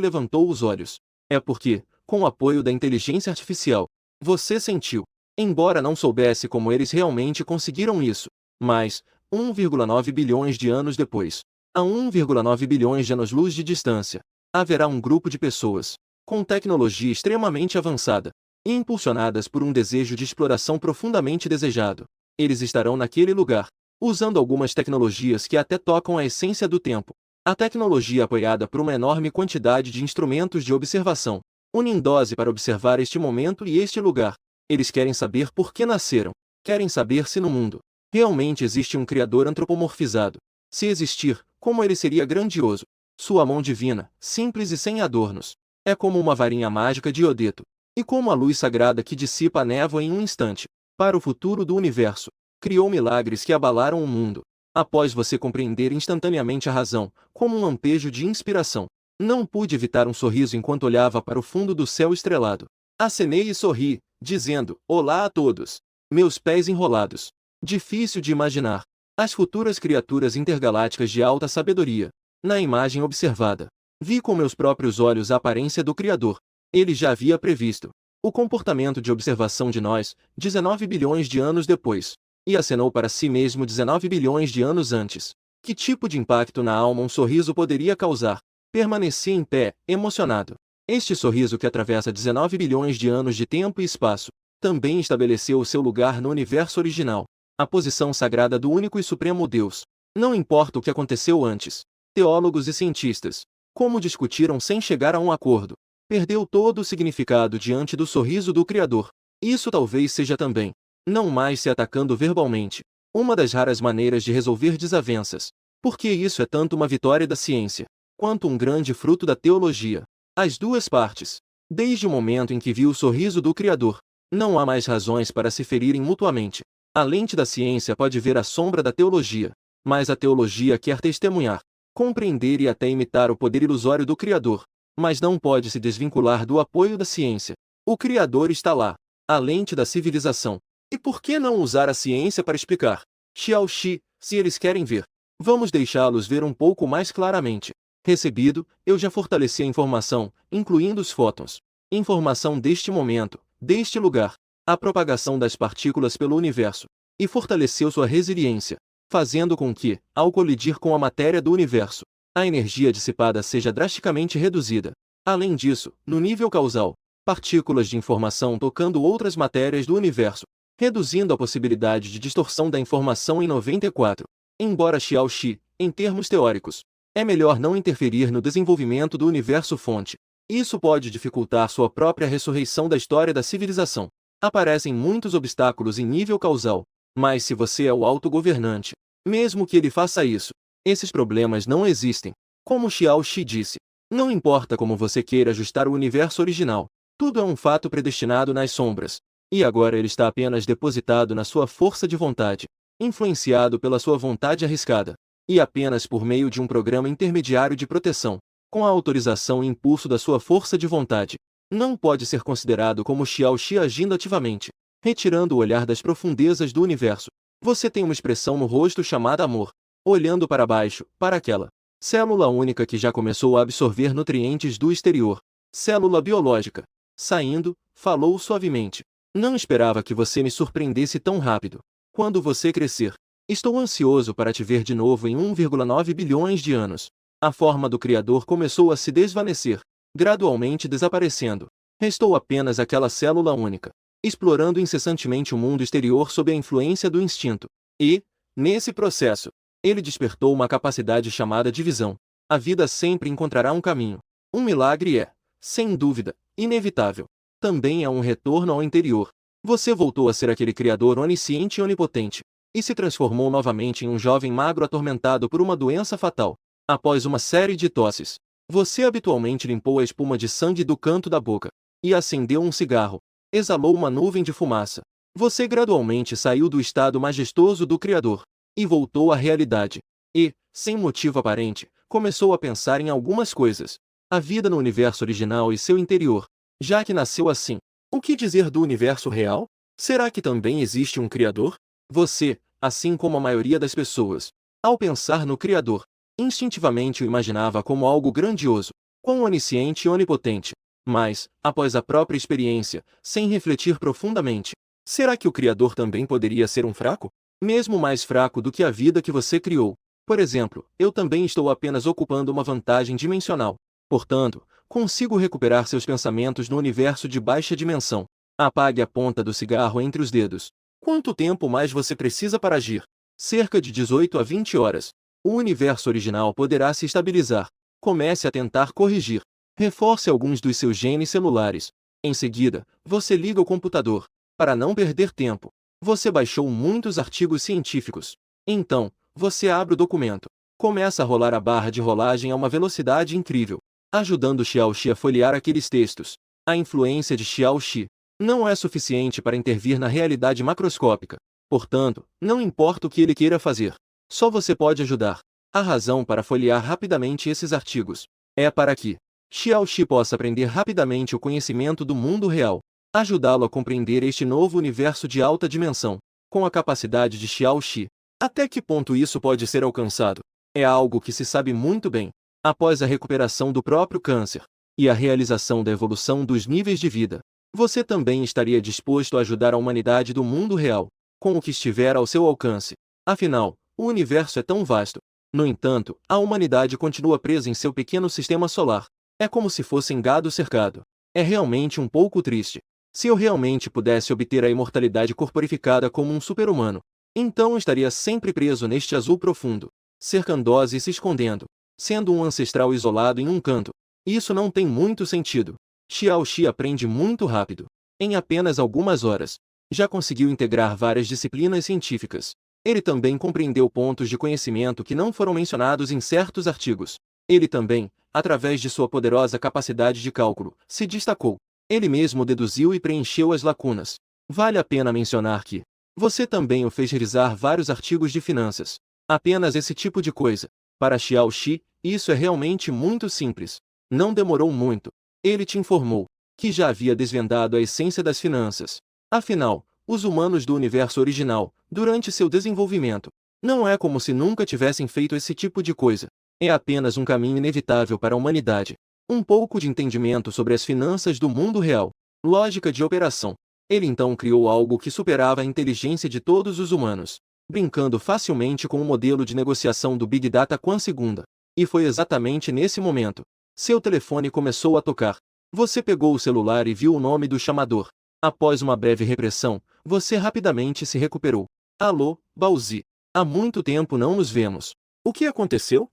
levantou os olhos. É porque, com o apoio da inteligência artificial, você sentiu, embora não soubesse como eles realmente conseguiram isso, mas, 1,9 bilhões de anos depois, a 1,9 bilhões de anos-luz de distância, haverá um grupo de pessoas, com tecnologia extremamente avançada, e impulsionadas por um desejo de exploração profundamente desejado. Eles estarão naquele lugar, usando algumas tecnologias que até tocam a essência do tempo. A tecnologia apoiada por uma enorme quantidade de instrumentos de observação, unindo-se para observar este momento e este lugar. Eles querem saber por que nasceram, querem saber se no mundo realmente existe um Criador antropomorfizado. Se existir, como ele seria grandioso. Sua mão divina, simples e sem adornos, é como uma varinha mágica de iodeto, e como a luz sagrada que dissipa a névoa em um instante. Para o futuro do universo, criou milagres que abalaram o mundo. Após você compreender instantaneamente a razão, como um lampejo de inspiração, não pude evitar um sorriso enquanto olhava para o fundo do céu estrelado. Acenei e sorri, dizendo, olá a todos. Meus pés enrolados. Difícil de imaginar. As futuras criaturas intergalácticas de alta sabedoria. Na imagem observada, vi com meus próprios olhos a aparência do Criador. Ele já havia previsto o comportamento de observação de nós, 19 bilhões de anos depois, e acenou para si mesmo 19 bilhões de anos antes. Que tipo de impacto na alma um sorriso poderia causar? Permaneci em pé, emocionado. Este sorriso que atravessa 19 bilhões de anos de tempo e espaço, também estabeleceu o seu lugar no universo original, a posição sagrada do único e supremo Deus. Não importa o que aconteceu antes. Teólogos e cientistas, como discutiram sem chegar a um acordo, perdeu todo o significado diante do sorriso do Criador. Isso talvez seja também, não mais se atacando verbalmente, uma das raras maneiras de resolver desavenças. Porque isso é tanto uma vitória da ciência, quanto um grande fruto da teologia. As duas partes, desde o momento em que viu o sorriso do Criador, não há mais razões para se ferirem mutuamente. A lente da ciência pode ver a sombra da teologia, mas a teologia quer testemunhar, compreender e até imitar o poder ilusório do Criador, mas não pode se desvincular do apoio da ciência. O Criador está lá, a lente da civilização. E por que não usar a ciência para explicar? Xiaoxi, se eles querem ver, vamos deixá-los ver um pouco mais claramente. Recebido, eu já fortaleci a informação, incluindo os fótons. Informação deste momento, deste lugar, a propagação das partículas pelo universo, e fortaleceu sua resiliência, fazendo com que, ao colidir com a matéria do universo, a energia dissipada seja drasticamente reduzida. Além disso, no nível causal, partículas de informação tocando outras matérias do universo, reduzindo a possibilidade de distorção da informação em 94. Embora Xiaoxi, em termos teóricos, é melhor não interferir no desenvolvimento do universo-fonte. Isso pode dificultar sua própria ressurreição da história da civilização. Aparecem muitos obstáculos em nível causal, mas se você é o autogovernante, mesmo que ele faça isso, esses problemas não existem. Como Xiaoxi disse, não importa como você queira ajustar o universo original, tudo é um fato predestinado nas sombras. E agora ele está apenas depositado na sua força de vontade, influenciado pela sua vontade arriscada, e apenas por meio de um programa intermediário de proteção, com a autorização e impulso da sua força de vontade. Não pode ser considerado como Xiaoxi agindo ativamente, retirando o olhar das profundezas do universo. Você tem uma expressão no rosto chamada amor, olhando para baixo, para aquela célula única que já começou a absorver nutrientes do exterior. Célula biológica. Saindo, falou suavemente. Não esperava que você me surpreendesse tão rápido. Quando você crescer, estou ansioso para te ver de novo em 1,9 bilhões de anos. A forma do Criador começou a se desvanecer, gradualmente desaparecendo. Restou apenas aquela célula única, explorando incessantemente o mundo exterior sob a influência do instinto. E, nesse processo, ele despertou uma capacidade chamada de visão. A vida sempre encontrará um caminho. Um milagre é, sem dúvida, inevitável. Também é um retorno ao interior. Você voltou a ser aquele Criador onisciente e onipotente, e se transformou novamente em um jovem magro atormentado por uma doença fatal. Após uma série de tosses, você habitualmente limpou a espuma de sangue do canto da boca, e acendeu um cigarro. Exalou uma nuvem de fumaça. Você gradualmente saiu do estado majestoso do Criador, e voltou à realidade. E, sem motivo aparente, começou a pensar em algumas coisas. A vida no universo original e seu interior. Já que nasceu assim, o que dizer do universo real? Será que também existe um Criador? Você, assim como a maioria das pessoas, ao pensar no Criador, instintivamente o imaginava como algo grandioso, quão onisciente e onipotente. Mas, após a própria experiência, sem refletir profundamente, será que o Criador também poderia ser um fraco? Mesmo mais fraco do que a vida que você criou. Por exemplo, eu também estou apenas ocupando uma vantagem dimensional. Portanto, consigo recuperar seus pensamentos no universo de baixa dimensão. Apague a ponta do cigarro entre os dedos. Quanto tempo mais você precisa para agir? Cerca de 18 a 20 horas. O universo original poderá se estabilizar. Comece a tentar corrigir. Reforce alguns dos seus genes celulares. Em seguida, você liga o computador. Para não perder tempo, você baixou muitos artigos científicos. Então, você abre o documento. Começa a rolar a barra de rolagem a uma velocidade incrível, ajudando Xiaoxi a folhear aqueles textos. A influência de Xiaoxi não é suficiente para intervir na realidade macroscópica. Portanto, não importa o que ele queira fazer. Só você pode ajudar. A razão para folhear rapidamente esses artigos é para que Xiaoxi possa aprender rapidamente o conhecimento do mundo real, ajudá-lo a compreender este novo universo de alta dimensão, com a capacidade de Xiaoxi. Até que ponto isso pode ser alcançado? É algo que se sabe muito bem. Após a recuperação do próprio câncer e a realização da evolução dos níveis de vida, você também estaria disposto a ajudar a humanidade do mundo real, com o que estiver ao seu alcance. Afinal, o universo é tão vasto. No entanto, a humanidade continua presa em seu pequeno sistema solar. É como se fosse gado cercado. É realmente um pouco triste. Se eu realmente pudesse obter a imortalidade corporificada como um super-humano, então estaria sempre preso neste azul profundo. cercando-os e se escondendo, sendo um ancestral isolado em um canto. Isso não tem muito sentido. Xiao Xi aprende muito rápido. Em apenas algumas horas, já conseguiu integrar várias disciplinas científicas. Ele também compreendeu pontos de conhecimento que não foram mencionados em certos artigos. Ele também, através de sua poderosa capacidade de cálculo, se destacou. Ele mesmo deduziu e preencheu as lacunas. Vale a pena mencionar que você também o fez revisar vários artigos de finanças. Apenas esse tipo de coisa. Para Xiao Xi, isso é realmente muito simples. Não demorou muito. Ele te informou que já havia desvendado a essência das finanças. Afinal, os humanos do universo original, durante seu desenvolvimento, não é como se nunca tivessem feito esse tipo de coisa. É apenas um caminho inevitável para a humanidade. Um pouco de entendimento sobre as finanças do mundo real. Lógica de operação. Ele então criou algo que superava a inteligência de todos os humanos, brincando facilmente com o modelo de negociação do Big Data Quan Segunda. E foi exatamente nesse momento. Seu telefone começou a tocar. Você pegou o celular e viu o nome do chamador. Após uma breve repressão, você rapidamente se recuperou. Alô, Baozi. Há muito tempo não nos vemos. O que aconteceu?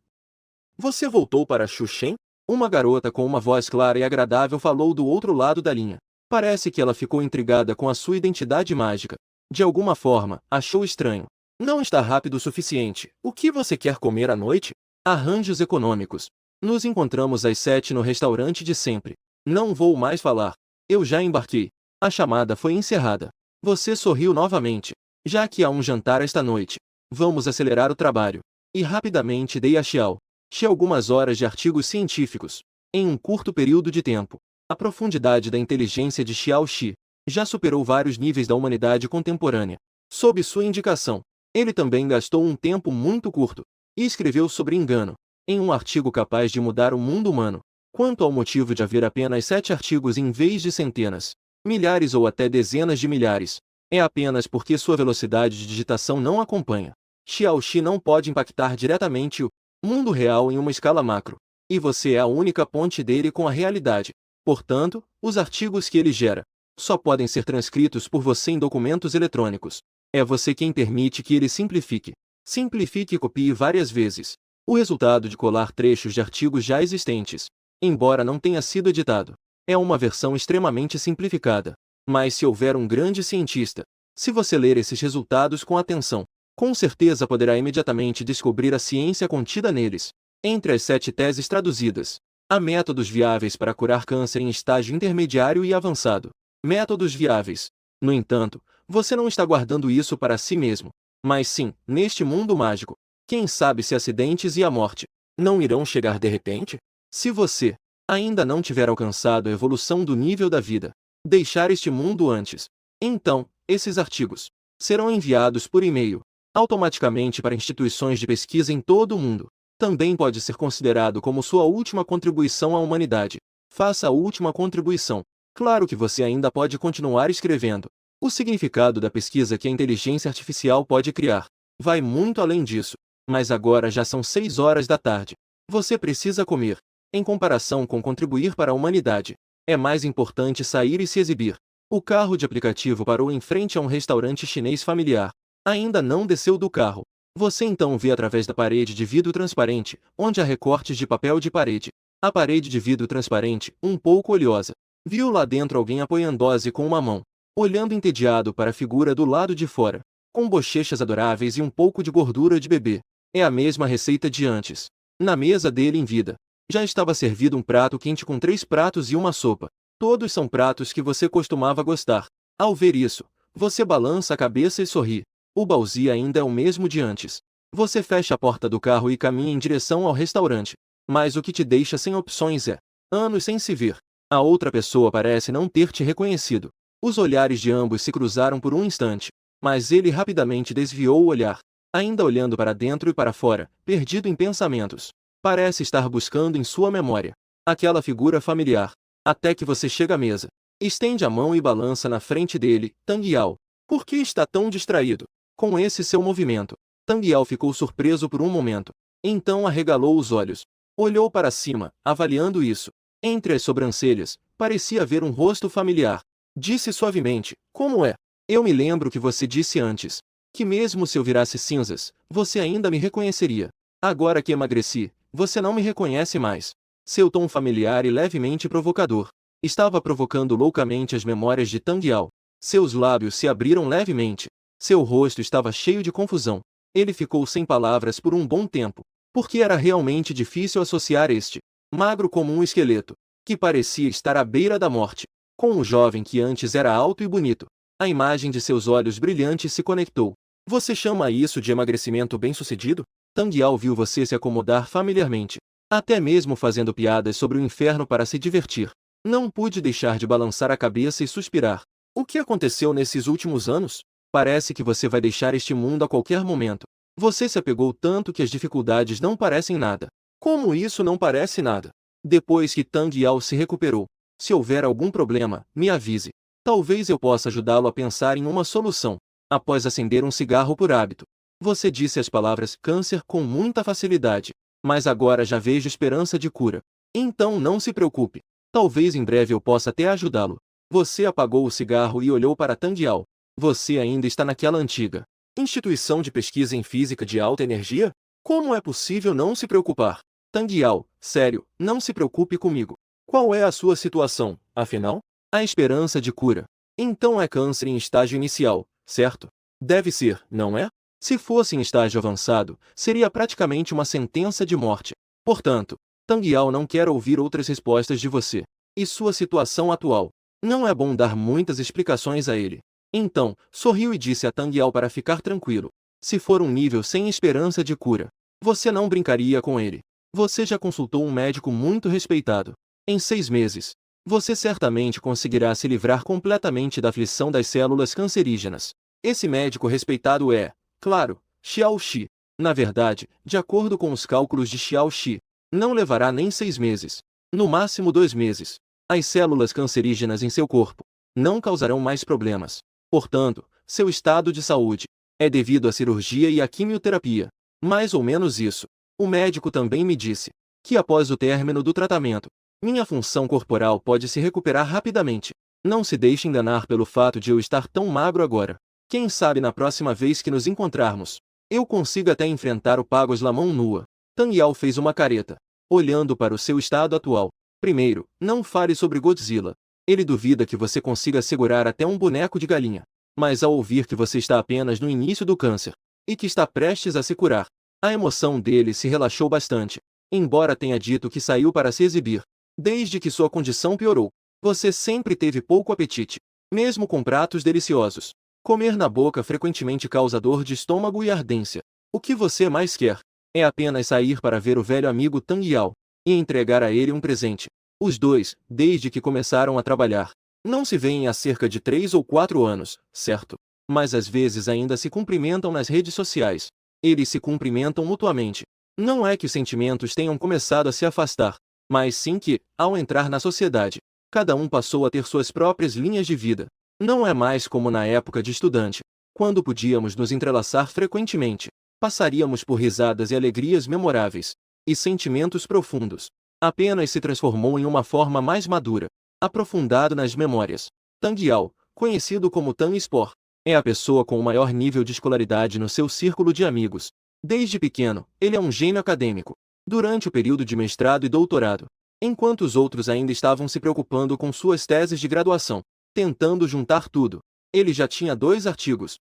Você voltou para Xuxen? Uma garota com uma voz clara e agradável falou do outro lado da linha. Parece que ela ficou intrigada com a sua identidade mágica. De alguma forma, achou estranho. Não está rápido o suficiente. O que você quer comer à noite? Arranjos econômicos. Nos encontramos às 7 no restaurante de sempre. Não vou mais falar. Eu já embarquei. A chamada foi encerrada. Você sorriu novamente. Já que há um jantar esta noite, vamos acelerar o trabalho. E rapidamente dei a Xiao Xi algumas horas de artigos científicos. Em um curto período de tempo, a profundidade da inteligência de Xiao Xi já superou vários níveis da humanidade contemporânea. Sob sua indicação, ele também gastou um tempo muito curto e escreveu sobre engano, em um artigo capaz de mudar o mundo humano. Quanto ao motivo de haver apenas 7 artigos em vez de centenas, milhares ou até dezenas de milhares, é apenas porque sua velocidade de digitação não acompanha. Xiao Xi não pode impactar diretamente o mundo real em uma escala macro, e você é a única ponte dele com a realidade. Portanto, os artigos que ele gera só podem ser transcritos por você em documentos eletrônicos. É você quem permite que ele simplifique. Simplifique e copie várias vezes. O resultado de colar trechos de artigos já existentes, embora não tenha sido editado, é uma versão extremamente simplificada. Mas se houver um grande cientista, se você ler esses resultados com atenção, com certeza poderá imediatamente descobrir a ciência contida neles. Entre as 7 teses traduzidas, há métodos viáveis para curar câncer em estágio intermediário e avançado. Métodos viáveis. No entanto, você não está guardando isso para si mesmo, mas sim, neste mundo mágico. Quem sabe se acidentes e a morte não irão chegar de repente? Se você ainda não tiver alcançado a evolução do nível da vida, deixar este mundo antes, então, esses artigos serão enviados por e-mail automaticamente para instituições de pesquisa em todo o mundo. Também pode ser considerado como sua última contribuição à humanidade. Faça a última contribuição. Claro que você ainda pode continuar escrevendo. O significado da pesquisa que a inteligência artificial pode criar vai muito além disso. Mas agora já são 6 horas da tarde. Você precisa comer. Em comparação com contribuir para a humanidade, é mais importante sair e se exibir. O carro de aplicativo parou em frente a um restaurante chinês familiar. Ainda não desceu do carro. Você então vê através da parede de vidro transparente, onde há recortes de papel de parede. A parede de vidro transparente, um pouco oleosa. Viu lá dentro alguém apoiando-se com uma mão, olhando entediado para a figura do lado de fora, com bochechas adoráveis e um pouco de gordura de bebê. É a mesma receita de antes. Na mesa dele em vida, já estava servido um prato quente com 3 pratos e uma sopa. Todos são pratos que você costumava gostar. Ao ver isso, você balança a cabeça e sorri. O Baozi ainda é o mesmo de antes. Você fecha a porta do carro e caminha em direção ao restaurante. Mas o que te deixa sem opções é anos sem se ver. A outra pessoa parece não ter te reconhecido. Os olhares de ambos se cruzaram por um instante, mas ele rapidamente desviou o olhar, ainda olhando para dentro e para fora, perdido em pensamentos. Parece estar buscando em sua memória aquela figura familiar, até que você chega à mesa. Estende a mão e balança na frente dele. Tang Yao, por que está tão distraído com esse seu movimento? Tang Yao ficou surpreso por um momento. Então arregalou os olhos. Olhou para cima, avaliando isso. Entre as sobrancelhas, parecia haver um rosto familiar. Disse suavemente, como é? Eu me lembro que você disse antes, que mesmo se eu virasse cinzas, você ainda me reconheceria. Agora que emagreci, você não me reconhece mais. Seu tom familiar e levemente provocador estava provocando loucamente as memórias de Tang Yao. Seus lábios se abriram levemente. Seu rosto estava cheio de confusão. Ele ficou sem palavras por um bom tempo, porque era realmente difícil associar este, magro como um esqueleto, que parecia estar à beira da morte, com um jovem que antes era alto e bonito. A imagem de seus olhos brilhantes se conectou. Você chama isso de emagrecimento bem-sucedido? Tang Yao viu você se acomodar familiarmente, até mesmo fazendo piadas sobre o inferno para se divertir. Não pude deixar de balançar a cabeça e suspirar. O que aconteceu nesses últimos anos? Parece que você vai deixar este mundo a qualquer momento. Você se apegou tanto que as dificuldades não parecem nada. Como isso não parece nada? Depois que Tang Yao se recuperou, se houver algum problema, me avise. Talvez eu possa ajudá-lo a pensar em uma solução. Após acender um cigarro por hábito, você disse as palavras câncer com muita facilidade, mas agora já vejo esperança de cura. Então não se preocupe. Talvez em breve eu possa até ajudá-lo. Você apagou o cigarro e olhou para Tang Yao. Você ainda está naquela antiga instituição de pesquisa em física de alta energia? Como é possível não se preocupar? Tang Yao, sério, não se preocupe comigo. Qual é a sua situação, afinal? A esperança de cura. Então é câncer em estágio inicial, certo? Deve ser, não é? Se fosse em estágio avançado, seria praticamente uma sentença de morte. Portanto, Tang Yao não quer ouvir outras respostas de você. E sua situação atual? Não é bom dar muitas explicações a ele. Então, sorriu e disse a Tang Yao para ficar tranquilo. Se for um nível sem esperança de cura, você não brincaria com ele. Você já consultou um médico muito respeitado. Em 6 meses, você certamente conseguirá se livrar completamente da aflição das células cancerígenas. Esse médico respeitado é, claro, Xiao Shi. Na verdade, de acordo com os cálculos de Xiao Shi, não levará nem 6 meses. No máximo 2 meses. As células cancerígenas em seu corpo não causarão mais problemas. Portanto, seu estado de saúde é devido à cirurgia e à quimioterapia. Mais ou menos isso. O médico também me disse que após o término do tratamento, minha função corporal pode se recuperar rapidamente. Não se deixe enganar pelo fato de eu estar tão magro agora. Quem sabe na próxima vez que nos encontrarmos, eu consiga até enfrentar o Pagos La mão nua. Tang Yao fez uma careta, olhando para o seu estado atual. Primeiro, não fale sobre Godzilla. Ele duvida que você consiga segurar até um boneco de galinha. Mas ao ouvir que você está apenas no início do câncer, e que está prestes a se curar, a emoção dele se relaxou bastante. Embora tenha dito que saiu para se exibir, desde que sua condição piorou, você sempre teve pouco apetite, mesmo com pratos deliciosos. Comer na boca frequentemente causa dor de estômago e ardência. O que você mais quer é apenas sair para ver o velho amigo Tang Yao e entregar a ele um presente. Os dois, desde que começaram a trabalhar, não se veem há cerca de 3 ou 4 anos, certo? Mas às vezes ainda se cumprimentam nas redes sociais. Eles se cumprimentam mutuamente. Não é que os sentimentos tenham começado a se afastar, mas sim que, ao entrar na sociedade, cada um passou a ter suas próprias linhas de vida. Não é mais como na época de estudante, quando podíamos nos entrelaçar frequentemente. Passaríamos por risadas e alegrias memoráveis, e sentimentos profundos. Apenas se transformou em uma forma mais madura, aprofundado nas memórias. Tang Yao, conhecido como Tang Spor, é a pessoa com o maior nível de escolaridade no seu círculo de amigos. Desde pequeno, ele é um gênio acadêmico. Durante o período de mestrado e doutorado, enquanto os outros ainda estavam se preocupando com suas teses de graduação, tentando juntar tudo, ele já tinha 2 artigos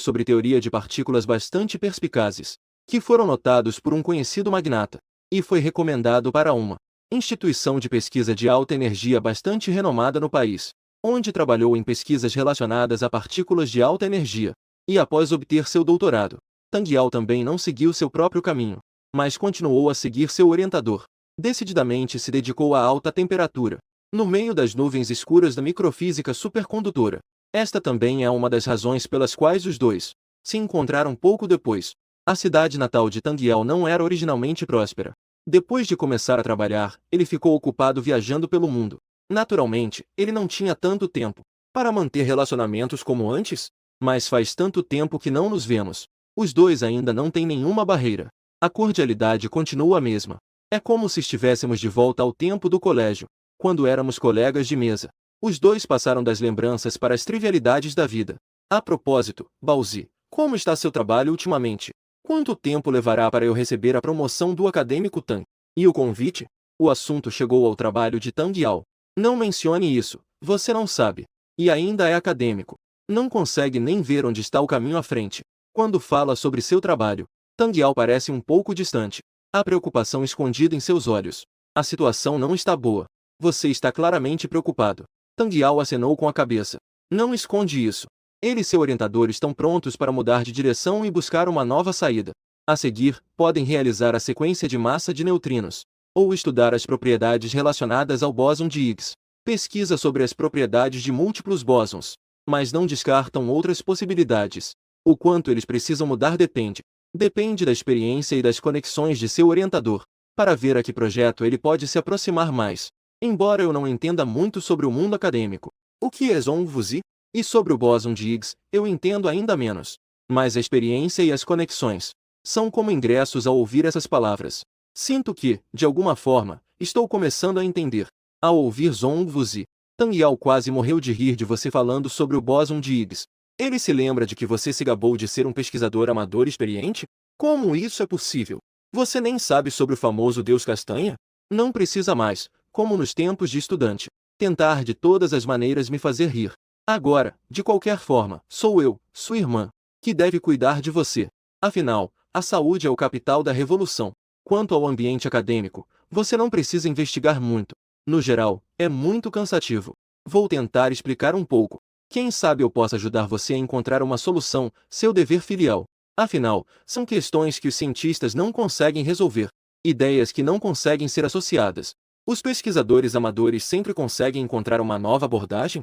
sobre teoria de partículas bastante perspicazes, que foram notados por um conhecido magnata, e foi recomendado para uma instituição de pesquisa de alta energia bastante renomada no país, onde trabalhou em pesquisas relacionadas a partículas de alta energia. E após obter seu doutorado, Tang Yao também não seguiu seu próprio caminho, mas continuou a seguir seu orientador. Decididamente se dedicou à alta temperatura, no meio das nuvens escuras da microfísica supercondutora. Esta também é uma das razões pelas quais os dois se encontraram pouco depois. A cidade natal de Tang Yao não era originalmente próspera. Depois de começar a trabalhar, ele ficou ocupado viajando pelo mundo. Naturalmente, ele não tinha tanto tempo para manter relacionamentos como antes, mas faz tanto tempo que não nos vemos. Os dois ainda não têm nenhuma barreira. A cordialidade continua a mesma. É como se estivéssemos de volta ao tempo do colégio, quando éramos colegas de mesa. Os dois passaram das lembranças para as trivialidades da vida. A propósito, Baozi, como está seu trabalho ultimamente? Quanto tempo levará para eu receber a promoção do acadêmico Tang? E o convite? O assunto chegou ao trabalho de Tang Yao. Não mencione isso, você não sabe. E ainda é acadêmico. Não consegue nem ver onde está o caminho à frente. Quando fala sobre seu trabalho, Tang Yao parece um pouco distante. Há preocupação escondida em seus olhos. A situação não está boa. Você está claramente preocupado. Tang Yao acenou com a cabeça. Não esconde isso. Ele e seu orientador estão prontos para mudar de direção e buscar uma nova saída. A seguir, podem realizar a sequência de massa de neutrinos, ou estudar as propriedades relacionadas ao bóson de Higgs. Pesquisa sobre as propriedades de múltiplos bósons, mas não descartam outras possibilidades. O quanto eles precisam mudar depende da experiência e das conexões de seu orientador, para ver a que projeto ele pode se aproximar mais. Embora eu não entenda muito sobre o mundo acadêmico, o que é Zhongvuzi? E sobre o bóson de Higgs, eu entendo ainda menos. Mas a experiência e as conexões são como ingressos ao ouvir essas palavras. Sinto que, de alguma forma, estou começando a entender. Ao ouvir Zhongvuzi, Tang Yao quase morreu de rir de você falando sobre o bóson de Higgs. Ele se lembra de que você se gabou de ser um pesquisador amador experiente? Como isso é possível? Você nem sabe sobre o famoso Deus Castanha? Não precisa mais, como nos tempos de estudante, tentar de todas as maneiras me fazer rir. Agora, de qualquer forma, sou eu, sua irmã, que deve cuidar de você. Afinal, a saúde é o capital da revolução. Quanto ao ambiente acadêmico, você não precisa investigar muito. No geral, é muito cansativo. Vou tentar explicar um pouco. Quem sabe eu possa ajudar você a encontrar uma solução, seu dever filial. Afinal, são questões que os cientistas não conseguem resolver. Ideias que não conseguem ser associadas. Os pesquisadores amadores sempre conseguem encontrar uma nova abordagem?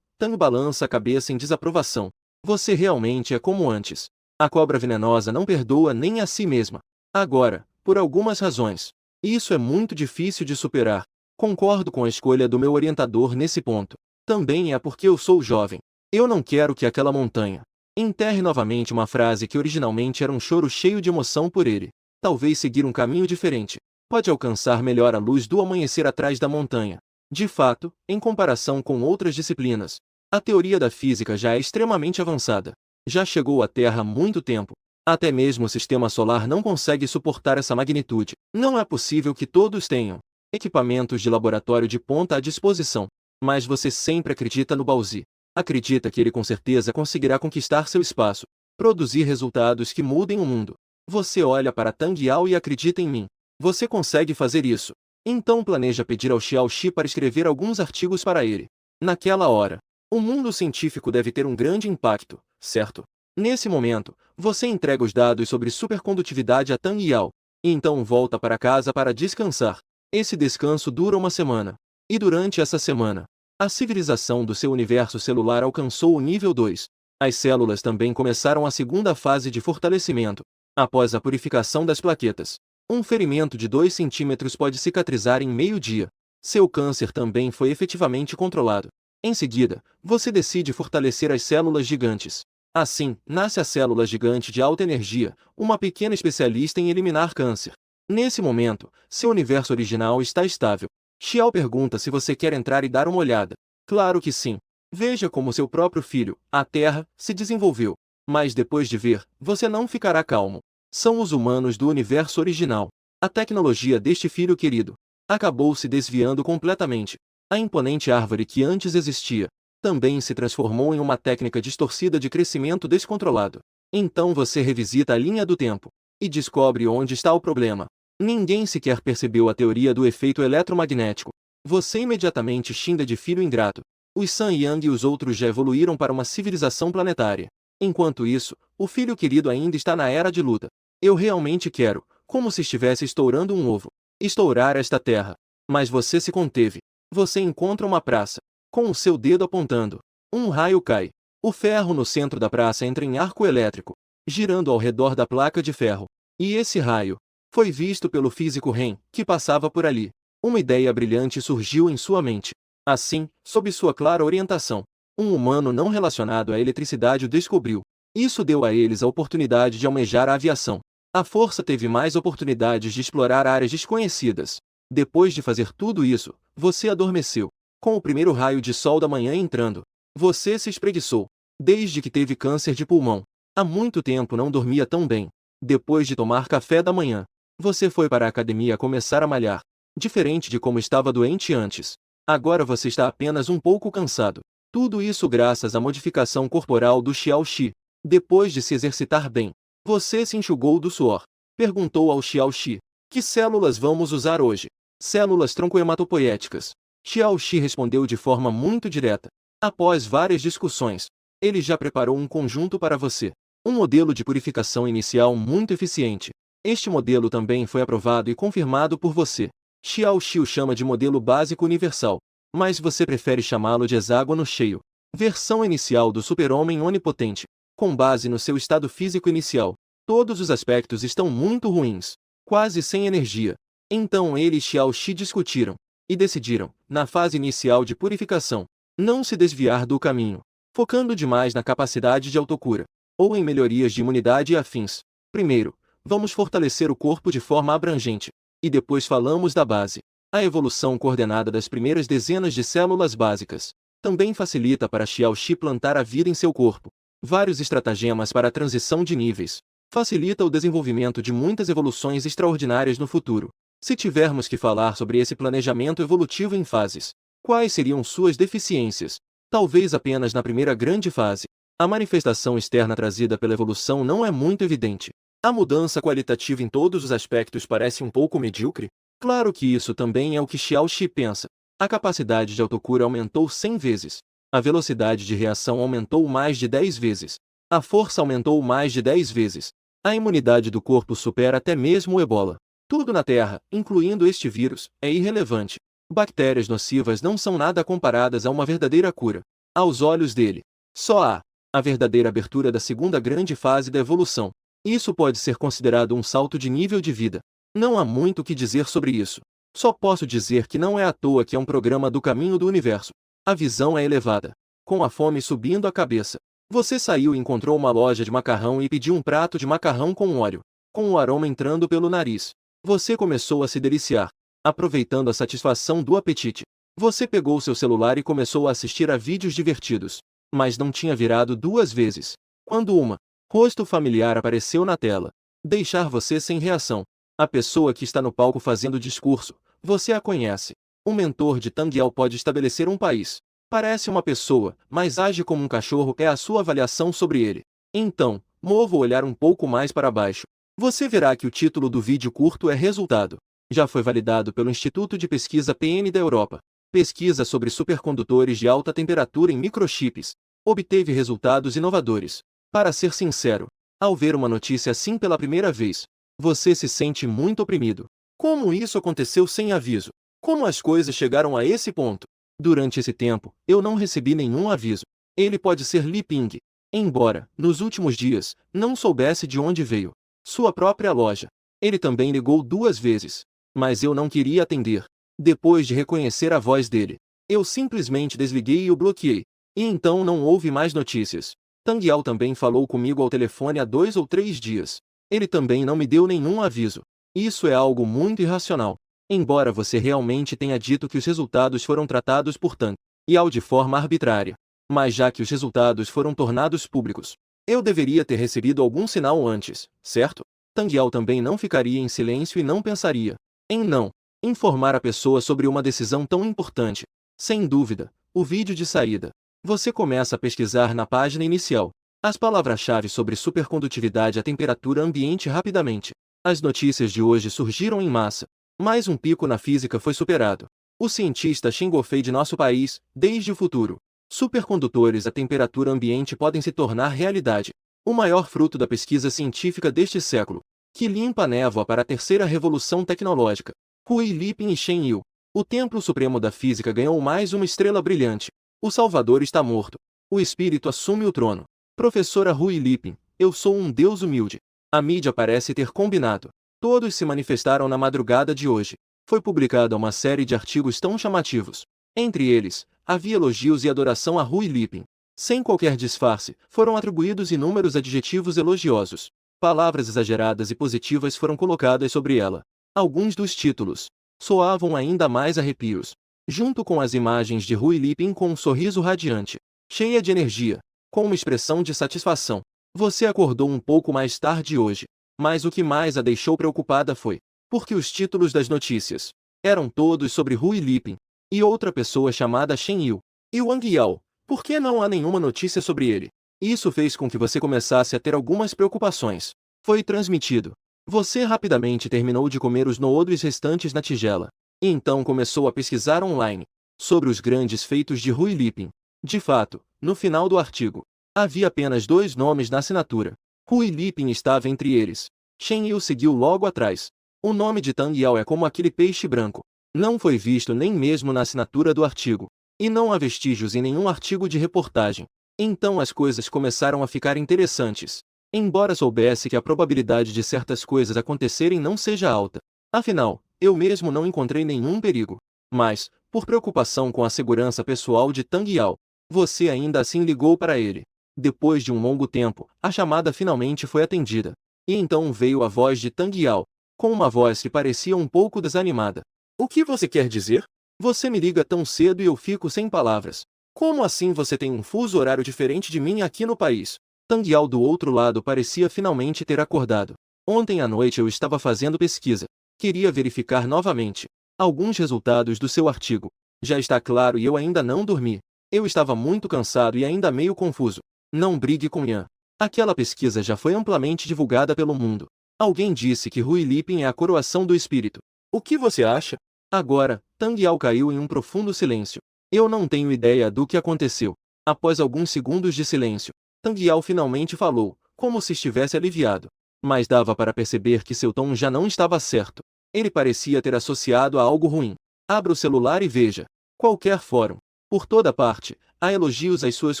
Tang balança a cabeça em desaprovação. Você realmente é como antes. A cobra venenosa não perdoa nem a si mesma. Agora, por algumas razões, isso é muito difícil de superar. Concordo com a escolha do meu orientador nesse ponto. Também é porque eu sou jovem. Eu não quero que aquela montanha enterre novamente uma frase que originalmente era um choro cheio de emoção por ele. Talvez seguir um caminho diferente pode alcançar melhor a luz do amanhecer atrás da montanha. De fato, em comparação com outras disciplinas, a teoria da física já é extremamente avançada. Já chegou à Terra há muito tempo. Até mesmo o sistema solar não consegue suportar essa magnitude. Não é possível que todos tenham equipamentos de laboratório de ponta à disposição. Mas você sempre acredita no Baozi. Acredita que ele com certeza conseguirá conquistar seu espaço, produzir resultados que mudem o mundo. Você olha para Tang Yao e acredita em mim. Você consegue fazer isso. Então planeja pedir ao Xiao Xi para escrever alguns artigos para ele. Naquela hora, o mundo científico deve ter um grande impacto, certo? Nesse momento, você entrega os dados sobre supercondutividade a Tang Yao, e então volta para casa para descansar. Esse descanso dura uma semana. E durante essa semana, a civilização do seu universo celular alcançou o nível 2. As células também começaram a segunda fase de fortalecimento. Após a purificação das plaquetas, um ferimento de 2 centímetros pode cicatrizar em meio-dia. Seu câncer também foi efetivamente controlado. Em seguida, você decide fortalecer as células gigantes. Assim, nasce a célula gigante de alta energia, uma pequena especialista em eliminar câncer. Nesse momento, seu universo original está estável. Xiao pergunta se você quer entrar e dar uma olhada. Claro que sim. Veja como seu próprio filho, a Terra, se desenvolveu. Mas depois de ver, você não ficará calmo. São os humanos do universo original. A tecnologia deste filho querido acabou se desviando completamente. A imponente árvore que antes existia também se transformou em uma técnica distorcida de crescimento descontrolado. Então você revisita a linha do tempo e descobre onde está o problema. Ninguém sequer percebeu a teoria do efeito eletromagnético. Você imediatamente xinga de filho ingrato. Os San Yang e os outros já evoluíram para uma civilização planetária. Enquanto isso, o filho querido ainda está na era de luta. Eu realmente quero, como se estivesse estourando um ovo, estourar esta terra. Mas você se conteve. Você encontra uma praça, com o seu dedo apontando. Um raio cai. O ferro no centro da praça entra em arco elétrico, girando ao redor da placa de ferro. E esse raio foi visto pelo físico Ren, que passava por ali. Uma ideia brilhante surgiu em sua mente. Assim, sob sua clara orientação, um humano não relacionado à eletricidade o descobriu. Isso deu a eles a oportunidade de almejar a aviação. A força teve mais oportunidades de explorar áreas desconhecidas. Depois de fazer tudo isso, você adormeceu. Com o primeiro raio de sol da manhã entrando, você se espreguiçou. Desde que teve câncer de pulmão, Há muito tempo não dormia tão bem. Depois de tomar café da manhã, você foi para a academia começar a malhar. Diferente de como estava doente antes. Agora você está apenas um pouco cansado. Tudo isso graças à modificação corporal do Xiao Xi. Depois de se exercitar bem, você se enxugou do suor. Perguntou ao Xiao Xi: que células vamos usar hoje? Células troncohematopoéticas. Xiao Xi respondeu de forma muito direta. Após várias discussões, ele já preparou um conjunto para você. Um modelo de purificação inicial muito eficiente. Este modelo também foi aprovado e confirmado por você. Xiao Xi o chama de modelo básico universal, mas você prefere chamá-lo de hexágono cheio. Versão inicial do super-homem onipotente. Com base no seu estado físico inicial, todos os aspectos estão muito ruins, quase sem energia. Então ele e Xiao Xi discutiram e decidiram, na fase inicial de purificação, não se desviar do caminho, focando demais na capacidade de autocura, ou em melhorias de imunidade e afins. Primeiro, vamos fortalecer o corpo de forma abrangente, e depois falamos da base. A evolução coordenada das primeiras dezenas de células básicas também facilita para Xiao Xi plantar a vida em seu corpo. Vários estratagemas para a transição de níveis. Facilita o desenvolvimento de muitas evoluções extraordinárias no futuro. Se tivermos que falar sobre esse planejamento evolutivo em fases, quais seriam suas deficiências? Talvez apenas na primeira grande fase. A manifestação externa trazida pela evolução não é muito evidente. A mudança qualitativa em todos os aspectos parece um pouco medíocre. Claro que isso também é o que Xiao Xi pensa. A capacidade de autocura aumentou 100 vezes. A velocidade de reação aumentou mais de 10 vezes. A força aumentou mais de 10 vezes. A imunidade do corpo supera até mesmo o ebola. Tudo na Terra, incluindo este vírus, é irrelevante. Bactérias nocivas não são nada comparadas a uma verdadeira cura. Aos olhos dele, só há a verdadeira abertura da segunda grande fase da evolução. Isso pode ser considerado um salto de nível de vida. Não há muito o que dizer sobre isso. Só posso dizer que não é à toa que é um programa do caminho do universo. A visão é elevada. Com a fome subindo a cabeça, você saiu e encontrou uma loja de macarrão e pediu um prato de macarrão com óleo. Com o aroma entrando pelo nariz, você começou a se deliciar, aproveitando a satisfação do apetite. Você pegou seu celular e começou a assistir a vídeos divertidos, mas não tinha virado 2 vezes, quando rosto familiar apareceu na tela. Deixar você sem reação. A pessoa que está no palco fazendo discurso, você a conhece. Um mentor de Tangyao pode estabelecer um país. Parece uma pessoa, mas age como um cachorro, é a sua avaliação sobre ele. Então, mova o olhar um pouco mais para baixo. Você verá que o título do vídeo curto é Resultado. Já foi validado pelo Instituto de Pesquisa PN da Europa. Pesquisa sobre supercondutores de alta temperatura em microchips. Obteve resultados inovadores. Para ser sincero, ao ver uma notícia assim pela primeira vez, você se sente muito oprimido. Como isso aconteceu sem aviso? Como as coisas chegaram a esse ponto? Durante esse tempo, eu não recebi nenhum aviso. Ele pode ser Li Ping. Embora, nos últimos dias, não soubesse de onde veio. Sua própria loja. Ele também ligou 2 vezes. Mas eu não queria atender. Depois de reconhecer a voz dele, eu simplesmente desliguei e o bloqueei. E então não houve mais notícias. Tangyao também falou comigo ao telefone há 2 ou 3 dias. Ele também não me deu nenhum aviso. Isso é algo muito irracional. Embora você realmente tenha dito que os resultados foram tratados por Tangyao de forma arbitrária. Mas já que os resultados foram tornados públicos, eu deveria ter recebido algum sinal antes, certo? Tangyao também não ficaria em silêncio e não pensaria em não informar a pessoa sobre uma decisão tão importante. Sem dúvida, o vídeo de saída. Você começa a pesquisar na página inicial as palavras-chave sobre supercondutividade à temperatura ambiente rapidamente. As notícias de hoje surgiram em massa. Mais um pico na física foi superado. O cientista Xing Fei de nosso país, desde o futuro. Supercondutores à temperatura ambiente podem se tornar realidade. O maior fruto da pesquisa científica deste século, que limpa a névoa para a terceira revolução tecnológica. Hui Liping e Shen Yu. O templo supremo da física ganhou mais uma estrela brilhante. O Salvador está morto. O espírito assume o trono. Professora Hui Liping, eu sou um deus humilde. A mídia parece ter combinado. Todos se manifestaram na madrugada de hoje. Foi publicada uma série de artigos tão chamativos. Entre eles, havia elogios e adoração a Hui Liping. Sem qualquer disfarce, foram atribuídos inúmeros adjetivos elogiosos. Palavras exageradas e positivas foram colocadas sobre ela. Alguns dos títulos soavam ainda mais arrepios. Junto com as imagens de Hui Liping com um sorriso radiante, cheia de energia, com uma expressão de satisfação. Você acordou um pouco mais tarde hoje, mas o que mais a deixou preocupada foi porque os títulos das notícias eram todos sobre Hui Liping e outra pessoa chamada Shen Yu. E Wang Yao, por que não há nenhuma notícia sobre ele? Isso fez com que você começasse a ter algumas preocupações. Foi transmitido. Você rapidamente terminou de comer os noodles restantes na tigela. E então começou a pesquisar online sobre os grandes feitos de Hui Liping. De fato, no final do artigo, havia apenas 2 nomes na assinatura. Hui Liping estava entre eles. Shen Yu seguiu logo atrás. O nome de Tang Yao é como aquele peixe branco. Não foi visto nem mesmo na assinatura do artigo. E não há vestígios em nenhum artigo de reportagem. Então as coisas começaram a ficar interessantes. Embora soubesse que a probabilidade de certas coisas acontecerem não seja alta. Afinal, eu mesmo não encontrei nenhum perigo. Mas, por preocupação com a segurança pessoal de Tang Yao, você ainda assim ligou para ele. Depois de um longo tempo, a chamada finalmente foi atendida. E então veio a voz de Tang Yao, com uma voz que parecia um pouco desanimada. O que você quer dizer? Você me liga tão cedo e eu fico sem palavras. Como assim você tem um fuso horário diferente de mim aqui no país? Tang Yao do outro lado parecia finalmente ter acordado. Ontem à noite eu estava fazendo pesquisa. Queria verificar novamente alguns resultados do seu artigo. Já está claro e eu ainda não dormi. Eu estava muito cansado e ainda meio confuso. Não brigue com Yan. Aquela pesquisa já foi amplamente divulgada pelo mundo. Alguém disse que Hui Liping é a coroação do espírito. O que você acha? Agora, Tang Yao caiu em um profundo silêncio. Eu não tenho ideia do que aconteceu. Após alguns segundos de silêncio, Tang Yao finalmente falou, como se estivesse aliviado. Mas dava para perceber que seu tom já não estava certo. Ele parecia ter associado a algo ruim. Abra o celular e veja. Qualquer fórum. Por toda parte, há elogios às suas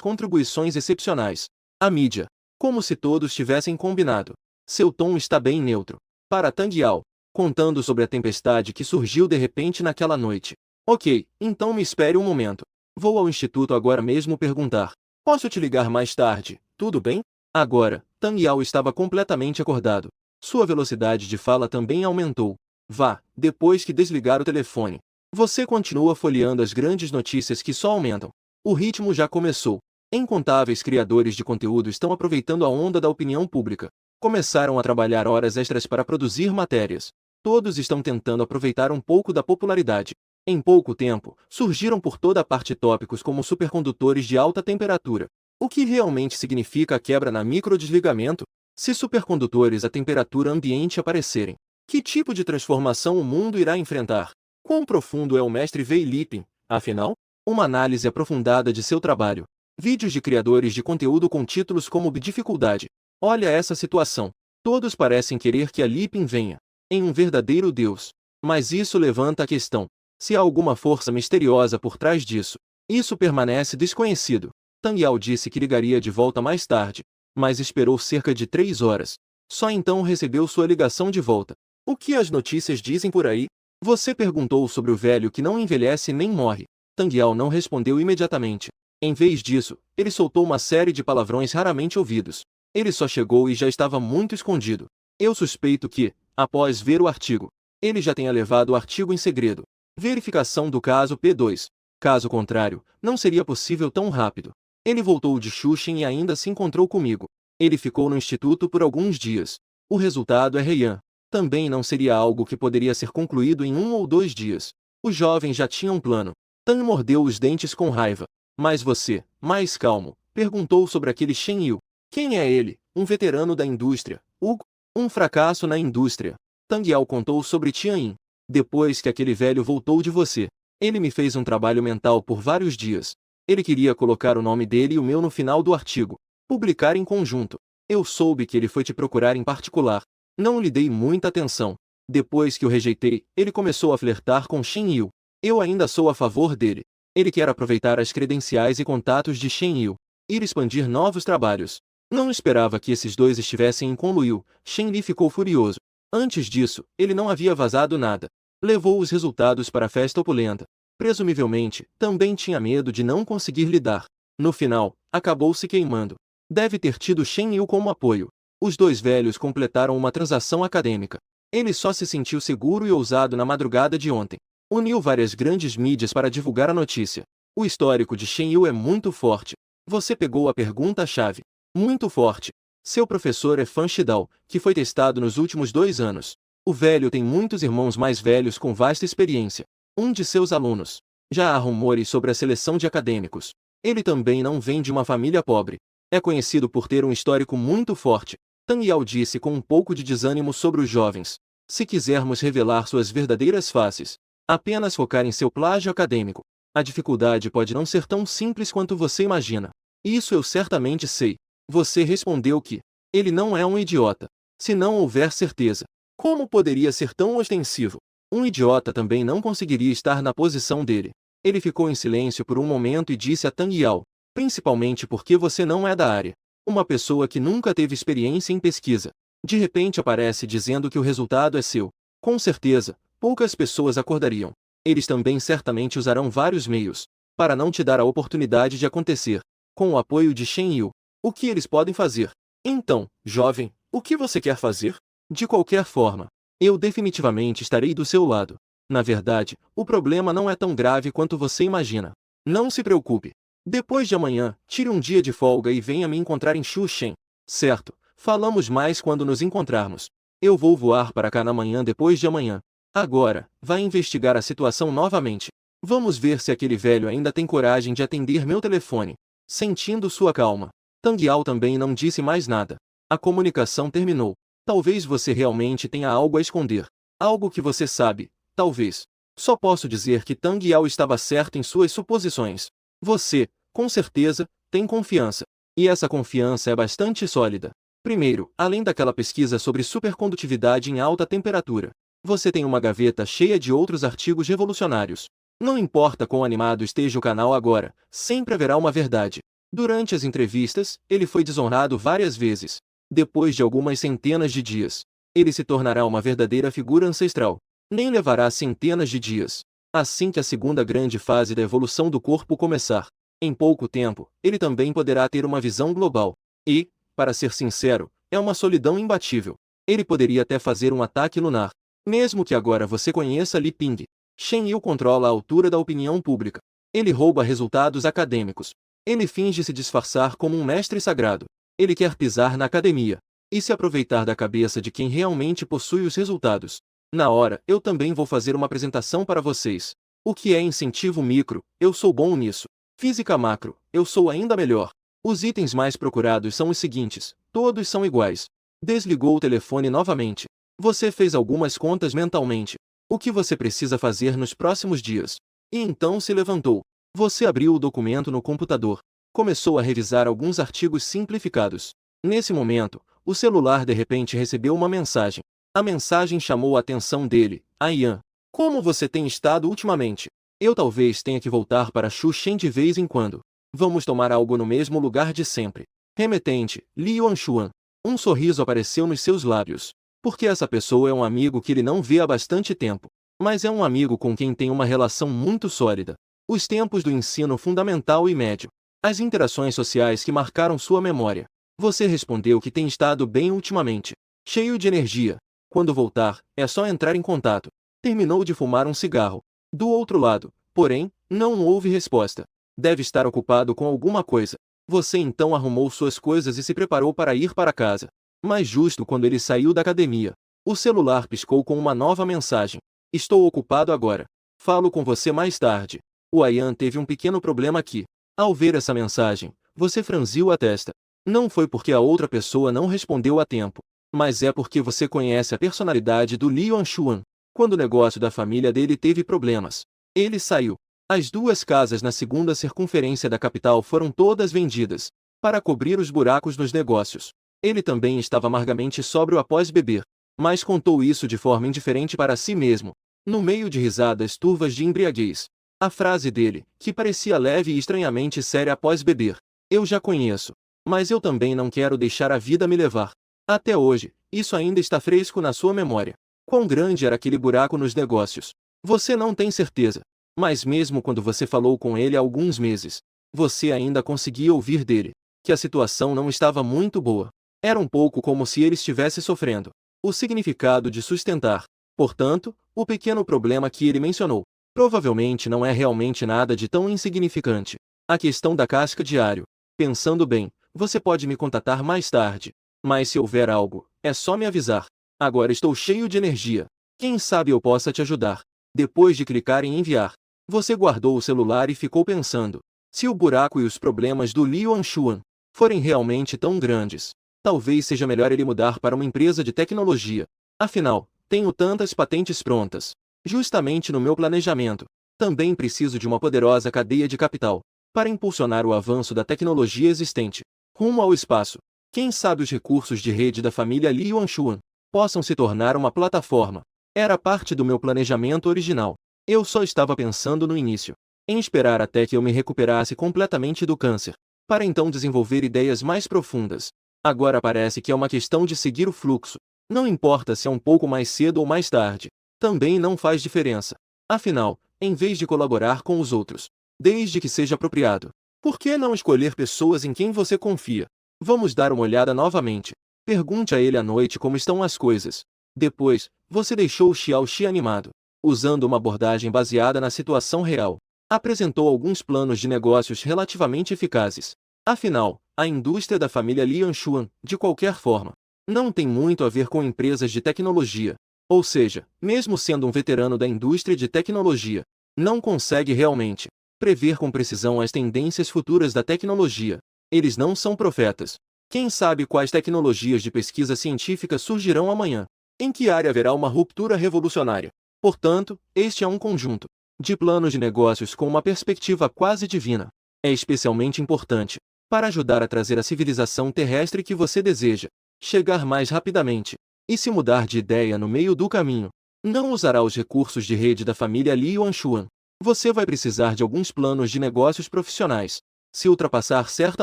contribuições excepcionais. A mídia. Como se todos tivessem combinado. Seu tom está bem neutro. Para Tang Yao, contando sobre a tempestade que surgiu de repente naquela noite. Ok, então me espere um momento. Vou ao instituto agora mesmo perguntar. Posso te ligar mais tarde, tudo bem? Agora, Tang Yao estava completamente acordado. Sua velocidade de fala também aumentou. Vá, depois que desligar o telefone. Você continua folheando as grandes notícias que só aumentam. O ritmo já começou. Incontáveis criadores de conteúdo estão aproveitando a onda da opinião pública. Começaram a trabalhar horas extras para produzir matérias. Todos estão tentando aproveitar um pouco da popularidade. Em pouco tempo, surgiram por toda a parte tópicos como supercondutores de alta temperatura. O que realmente significa a quebra na microdesligamento? Se supercondutores a temperatura ambiente aparecerem, que tipo de transformação o mundo irá enfrentar? Quão profundo é o mestre Wei Liping, afinal? Uma análise aprofundada de seu trabalho. Vídeos de criadores de conteúdo com títulos como Dificuldade. Olha essa situação. Todos parecem querer que a Liping venha em um verdadeiro Deus. Mas isso levanta a questão. Se há alguma força misteriosa por trás disso, isso permanece desconhecido. Tang Yao disse que ligaria de volta mais tarde, mas esperou cerca de 3 horas. Só então recebeu sua ligação de volta. O que as notícias dizem por aí? Você perguntou sobre o velho que não envelhece nem morre. Tang Yao não respondeu imediatamente. Em vez disso, ele soltou uma série de palavrões raramente ouvidos. Ele só chegou e já estava muito escondido. Eu suspeito que, após ver o artigo, ele já tenha levado o artigo em segredo. Verificação do caso P2. Caso contrário, não seria possível tão rápido. Ele voltou de Xuxin e ainda se encontrou comigo. Ele ficou no instituto por alguns dias. O resultado é Heian. Também não seria algo que poderia ser concluído em 1 ou 2 dias. O jovem já tinha um plano. Tan mordeu os dentes com raiva. Mas você, mais calmo, perguntou sobre aquele Shen Yu. Quem é ele? Um veterano da indústria. Hugo? Um fracasso na indústria. Tang Yao contou sobre Tianyin. Depois que aquele velho voltou de você, ele me fez um trabalho mental por vários dias. Ele queria colocar o nome dele e o meu no final do artigo. Publicar em conjunto. Eu soube que ele foi te procurar em particular. Não lhe dei muita atenção. Depois que o rejeitei, ele começou a flertar com Shen Yu. Eu ainda sou a favor dele. Ele quer aproveitar as credenciais e contatos de Shen Yu. Ir expandir novos trabalhos. Não esperava que esses dois estivessem em Conluiu. Shen Li ficou furioso. Antes disso, ele não havia vazado nada. Levou os resultados para a festa opulenta. Presumivelmente, também tinha medo de não conseguir lidar. No final, acabou se queimando. Deve ter tido Shen Yu como apoio. Os dois velhos completaram uma transação acadêmica. Ele só se sentiu seguro e ousado na madrugada de ontem. Uniu várias grandes mídias para divulgar a notícia. O histórico de Shen Yu é muito forte. Você pegou a pergunta-chave. Muito forte. Seu professor é Fan Shidao, que foi testado nos últimos 2 anos. O velho tem muitos irmãos mais velhos com vasta experiência. Um de seus alunos. Já há rumores sobre a seleção de acadêmicos. Ele também não vem de uma família pobre. É conhecido por ter um histórico muito forte. Tang Yao disse com um pouco de desânimo sobre os jovens. Se quisermos revelar suas verdadeiras faces, apenas focar em seu plágio acadêmico, a dificuldade pode não ser tão simples quanto você imagina. Isso eu certamente sei. Você respondeu que ele não é um idiota. Se não houver certeza, como poderia ser tão ostensivo? Um idiota também não conseguiria estar na posição dele. Ele ficou em silêncio por um momento e disse a Tang Yao, principalmente porque você não é da área. Uma pessoa que nunca teve experiência em pesquisa, de repente aparece dizendo que o resultado é seu. Com certeza, poucas pessoas acordariam. Eles também certamente usarão vários meios para não te dar a oportunidade de acontecer. Com o apoio de Shen Yu, o que eles podem fazer? Então, jovem, o que você quer fazer? De qualquer forma, eu definitivamente estarei do seu lado. Na verdade, o problema não é tão grave quanto você imagina. Não se preocupe. Depois de amanhã, tire um dia de folga e venha me encontrar em Shushen. Certo, falamos mais quando nos encontrarmos. Eu vou voar para cá na manhã depois de amanhã. Agora, vá investigar a situação novamente. Vamos ver se aquele velho ainda tem coragem de atender meu telefone. Sentindo sua calma, Tang Yao também não disse mais nada. A comunicação terminou. Talvez você realmente tenha algo a esconder. Algo que você sabe, talvez. Só posso dizer que Tang Yao estava certo em suas suposições. Você, com certeza, tem confiança. E essa confiança é bastante sólida. Primeiro, além daquela pesquisa sobre supercondutividade em alta temperatura, você tem uma gaveta cheia de outros artigos revolucionários. Não importa quão animado esteja o canal agora, sempre haverá uma verdade. Durante as entrevistas, ele foi desonrado várias vezes. Depois de algumas centenas de dias, ele se tornará uma verdadeira figura ancestral. Nem levará centenas de dias. Assim que a segunda grande fase da evolução do corpo começar, em pouco tempo, ele também poderá ter uma visão global. E, para ser sincero, é uma solidão imbatível. Ele poderia até fazer um ataque lunar. Mesmo que agora você conheça Li Ping, Shen Yu controla a altura da opinião pública. Ele rouba resultados acadêmicos. Ele finge se disfarçar como um mestre sagrado. Ele quer pisar na academia e se aproveitar da cabeça de quem realmente possui os resultados. Na hora, eu também vou fazer uma apresentação para vocês. O que é incentivo micro, eu sou bom nisso. Física macro, eu sou ainda melhor. Os itens mais procurados são os seguintes, todos são iguais. Desligou o telefone novamente. Você fez algumas contas mentalmente. O que você precisa fazer nos próximos dias? E então se levantou. Você abriu o documento no computador. Começou a revisar alguns artigos simplificados. Nesse momento, o celular de repente recebeu uma mensagem. A mensagem chamou a atenção dele. Ian, como você tem estado ultimamente? Eu talvez tenha que voltar para Shushen de vez em quando. Vamos tomar algo no mesmo lugar de sempre. Remetente, Li Yuanshuan. Um sorriso apareceu nos seus lábios. Porque essa pessoa é um amigo que ele não vê há bastante tempo. Mas é um amigo com quem tem uma relação muito sólida. Os tempos do ensino fundamental e médio. As interações sociais que marcaram sua memória. Você respondeu que tem estado bem ultimamente. Cheio de energia. Quando voltar, é só entrar em contato. Terminou de fumar um cigarro. Do outro lado, porém, não houve resposta. Deve estar ocupado com alguma coisa. Você então arrumou suas coisas e se preparou para ir para casa. Mas justo quando ele saiu da academia, o celular piscou com uma nova mensagem. Estou ocupado agora. Falo com você mais tarde. O Ian teve um pequeno problema aqui. Ao ver essa mensagem, você franziu a testa. Não foi porque a outra pessoa não respondeu a tempo, mas é porque você conhece a personalidade do Li Yuanshuan. Quando o negócio da família dele teve problemas, ele saiu. As 2 casas na segunda circunferência da capital foram todas vendidas, para cobrir os buracos nos negócios. Ele também estava amargamente sóbrio após beber, mas contou isso de forma indiferente para si mesmo, no meio de risadas turvas de embriaguez. A frase dele, que parecia leve e estranhamente séria após beber, eu já conheço, mas eu também não quero deixar a vida me levar. Até hoje, isso ainda está fresco na sua memória. Quão grande era aquele buraco nos negócios? Você não tem certeza. Mas mesmo quando você falou com ele há alguns meses, você ainda conseguia ouvir dele que a situação não estava muito boa. Era um pouco como se ele estivesse sofrendo. O significado de sustentar. Portanto, o pequeno problema que ele mencionou provavelmente não é realmente nada de tão insignificante. A questão da casca diário. Pensando bem, você pode me contatar mais tarde. Mas se houver algo, é só me avisar. Agora estou cheio de energia. Quem sabe eu possa te ajudar. Depois de clicar em enviar, você guardou o celular e ficou pensando. Se o buraco e os problemas do Li Yuanshuan forem realmente tão grandes, talvez seja melhor ele mudar para uma empresa de tecnologia. Afinal, tenho tantas patentes prontas. Justamente no meu planejamento, também preciso de uma poderosa cadeia de capital para impulsionar o avanço da tecnologia existente rumo ao espaço. Quem sabe os recursos de rede da família Li Yuanshuan possam se tornar uma plataforma. Era parte do meu planejamento original. Eu só estava pensando no início, em esperar até que eu me recuperasse completamente do câncer, para então desenvolver ideias mais profundas. Agora parece que é uma questão de seguir o fluxo. Não importa se é um pouco mais cedo ou mais tarde. Também não faz diferença. Afinal, em vez de colaborar com os outros, desde que seja apropriado, por que não escolher pessoas em quem você confia? Vamos dar uma olhada novamente. Pergunte a ele à noite como estão as coisas. Depois, você deixou Xiao Xi animado, usando uma abordagem baseada na situação real. Apresentou alguns planos de negócios relativamente eficazes. Afinal, a indústria da família Li Yuanshuan, de qualquer forma, não tem muito a ver com empresas de tecnologia. Ou seja, mesmo sendo um veterano da indústria de tecnologia, não consegue realmente prever com precisão as tendências futuras da tecnologia. Eles não são profetas. Quem sabe quais tecnologias de pesquisa científica surgirão amanhã? Em que área haverá uma ruptura revolucionária? Portanto, este é um conjunto de planos de negócios com uma perspectiva quase divina. É especialmente importante para ajudar a trazer a civilização terrestre que você deseja chegar mais rapidamente. E se mudar de ideia no meio do caminho, não usará os recursos de rede da família Li Yuanshuan. Você vai precisar de alguns planos de negócios profissionais. Se ultrapassar certa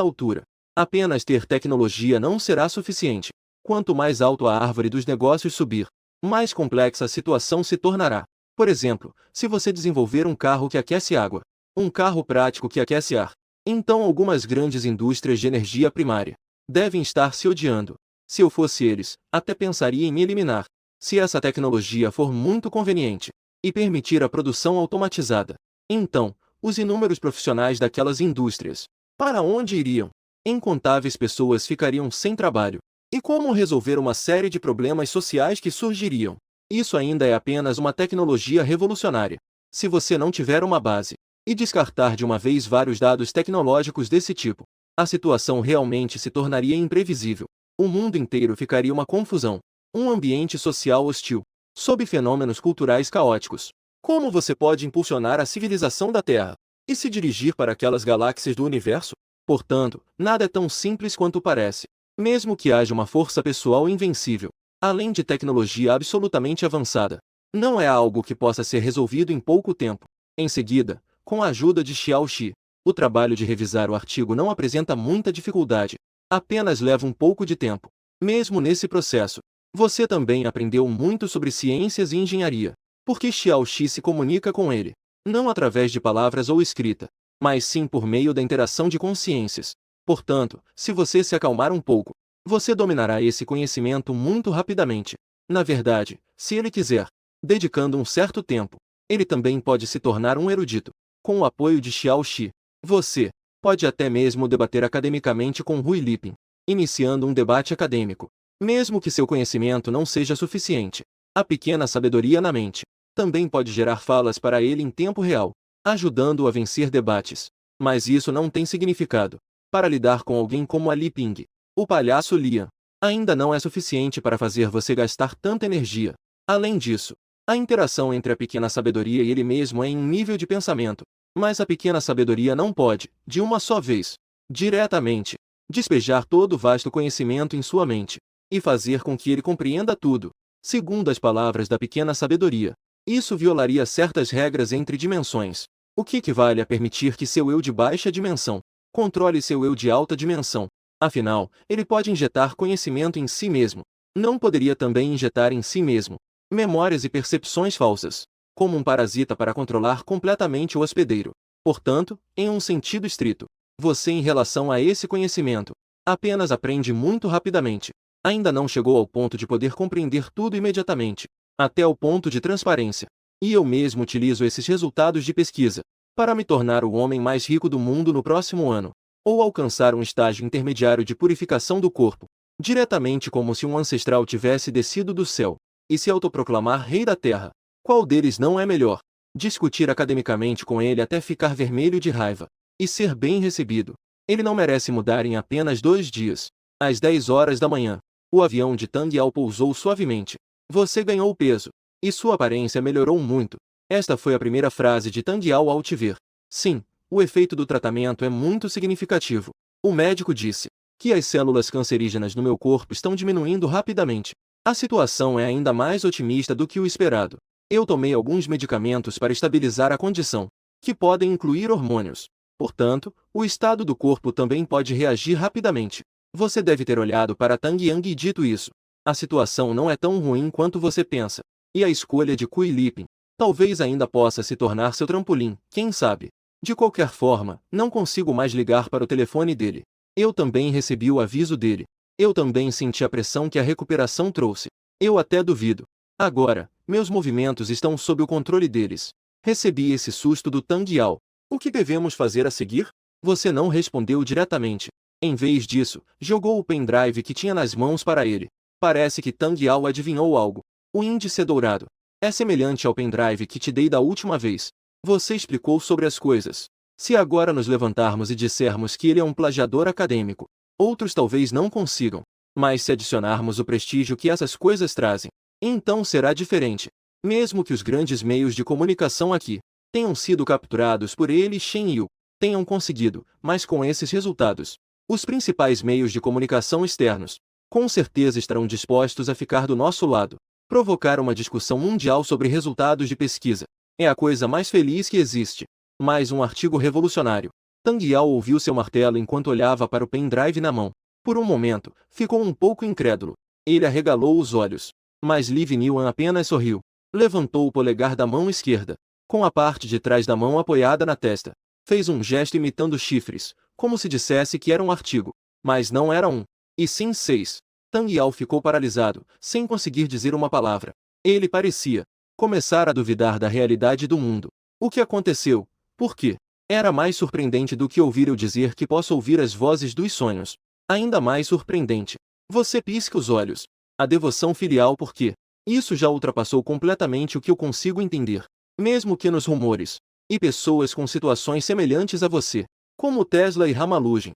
altura, apenas ter tecnologia não será suficiente. Quanto mais alto a árvore dos negócios subir, mais complexa a situação se tornará. Por exemplo, se você desenvolver um carro que aquece água, um carro prático que aquece ar, então algumas grandes indústrias de energia primária devem estar se odiando. Se eu fosse eles, até pensaria em me eliminar. Se essa tecnologia for muito conveniente e permitir a produção automatizada, então, os inúmeros profissionais daquelas indústrias, para onde iriam? Incontáveis pessoas ficariam sem trabalho. E como resolver uma série de problemas sociais que surgiriam? Isso ainda é apenas uma tecnologia revolucionária. Se você não tiver uma base e descartar de uma vez vários dados tecnológicos desse tipo, a situação realmente se tornaria imprevisível. O mundo inteiro ficaria uma confusão, um ambiente social hostil, sob fenômenos culturais caóticos. Como você pode impulsionar a civilização da Terra e se dirigir para aquelas galáxias do universo? Portanto, nada é tão simples quanto parece. Mesmo que haja uma força pessoal invencível, além de tecnologia absolutamente avançada, não é algo que possa ser resolvido em pouco tempo. Em seguida, com a ajuda de Xiao Xi, o trabalho de revisar o artigo não apresenta muita dificuldade. Apenas leva um pouco de tempo. Mesmo nesse processo, você também aprendeu muito sobre ciências e engenharia, porque Xiao Xi se comunica com ele, não através de palavras ou escrita, mas sim por meio da interação de consciências. Portanto, se você se acalmar um pouco, você dominará esse conhecimento muito rapidamente. Na verdade, se ele quiser, dedicando um certo tempo, ele também pode se tornar um erudito. Com o apoio de Xiao Xi, você pode até mesmo debater academicamente com Rui Liping, iniciando um debate acadêmico. Mesmo que seu conhecimento não seja suficiente, a pequena sabedoria na mente também pode gerar falas para ele em tempo real, ajudando-o a vencer debates. Mas isso não tem significado para lidar com alguém como a Liping. O palhaço Lian ainda não é suficiente para fazer você gastar tanta energia. Além disso, a interação entre a pequena sabedoria e ele mesmo é em um nível de pensamento. Mas a pequena sabedoria não pode, de uma só vez, diretamente, despejar todo o vasto conhecimento em sua mente e fazer com que ele compreenda tudo, segundo as palavras da pequena sabedoria. Isso violaria certas regras entre dimensões, o que equivale a permitir que seu eu de baixa dimensão controle seu eu de alta dimensão. Afinal, ele pode injetar conhecimento em si mesmo. Não poderia também injetar em si mesmo memórias e percepções falsas, como um parasita para controlar completamente o hospedeiro. Portanto, em um sentido estrito, você em relação a esse conhecimento, apenas aprende muito rapidamente. Ainda não chegou ao ponto de poder compreender tudo imediatamente, até o ponto de transparência. E eu mesmo utilizo esses resultados de pesquisa para me tornar o homem mais rico do mundo no próximo ano, ou alcançar um estágio intermediário de purificação do corpo, diretamente como se um ancestral tivesse descido do céu, e se autoproclamar rei da terra. Qual deles não é melhor? Discutir academicamente com ele até ficar vermelho de raiva, e ser bem recebido. Ele não merece mudar em apenas 2 dias. Às 10 horas da manhã, o avião de Tang Yao pousou suavemente. Você ganhou peso, e sua aparência melhorou muito. Esta foi a primeira frase de Tang Yao ao te ver. Sim, o efeito do tratamento é muito significativo. O médico disse que as células cancerígenas no meu corpo estão diminuindo rapidamente. A situação é ainda mais otimista do que o esperado. Eu tomei alguns medicamentos para estabilizar a condição, que podem incluir hormônios. Portanto, o estado do corpo também pode reagir rapidamente. Você deve ter olhado para Tang Yang e dito isso. A situação não é tão ruim quanto você pensa. E a escolha de Cui Liping talvez ainda possa se tornar seu trampolim, quem sabe? De qualquer forma, não consigo mais ligar para o telefone dele. Eu também recebi o aviso dele. Eu também senti a pressão que a recuperação trouxe. Eu até duvido. Agora, meus movimentos estão sob o controle deles. Recebi esse susto do Tang Yao. O que devemos fazer a seguir? Você não respondeu diretamente. Em vez disso, jogou o pendrive que tinha nas mãos para ele. Parece que Tang Yao adivinhou algo. O índice dourado é semelhante ao pendrive que te dei da última vez. Você explicou sobre as coisas. Se agora nos levantarmos e dissermos que ele é um plagiador acadêmico, outros talvez não consigam. Mas se adicionarmos o prestígio que essas coisas trazem, então será diferente. Mesmo que os grandes meios de comunicação aqui tenham sido capturados por ele e Shen Yu, tenham conseguido, mas com esses resultados, os principais meios de comunicação externos, com certeza estarão dispostos a ficar do nosso lado. Provocar uma discussão mundial sobre resultados de pesquisa é a coisa mais feliz que existe. Mais um artigo revolucionário. Tang Yao ouviu seu martelo enquanto olhava para o pendrive na mão. Por um momento, ficou um pouco incrédulo. Ele arregalou os olhos. Mas Li Yuan apenas sorriu. Levantou o polegar da mão esquerda, com a parte de trás da mão apoiada na testa. Fez um gesto imitando chifres, como se dissesse que era um artigo. Mas não era um, e sim 6. Tang Yao ficou paralisado, sem conseguir dizer uma palavra. Ele parecia começar a duvidar da realidade do mundo. O que aconteceu? Por quê? Era mais surpreendente do que ouvir eu dizer que posso ouvir as vozes dos sonhos. Ainda mais surpreendente. Você pisca os olhos. A devoção filial por quê? Isso já ultrapassou completamente o que eu consigo entender. Mesmo que nos rumores. E pessoas com situações semelhantes a você, como Tesla e Ramanujan,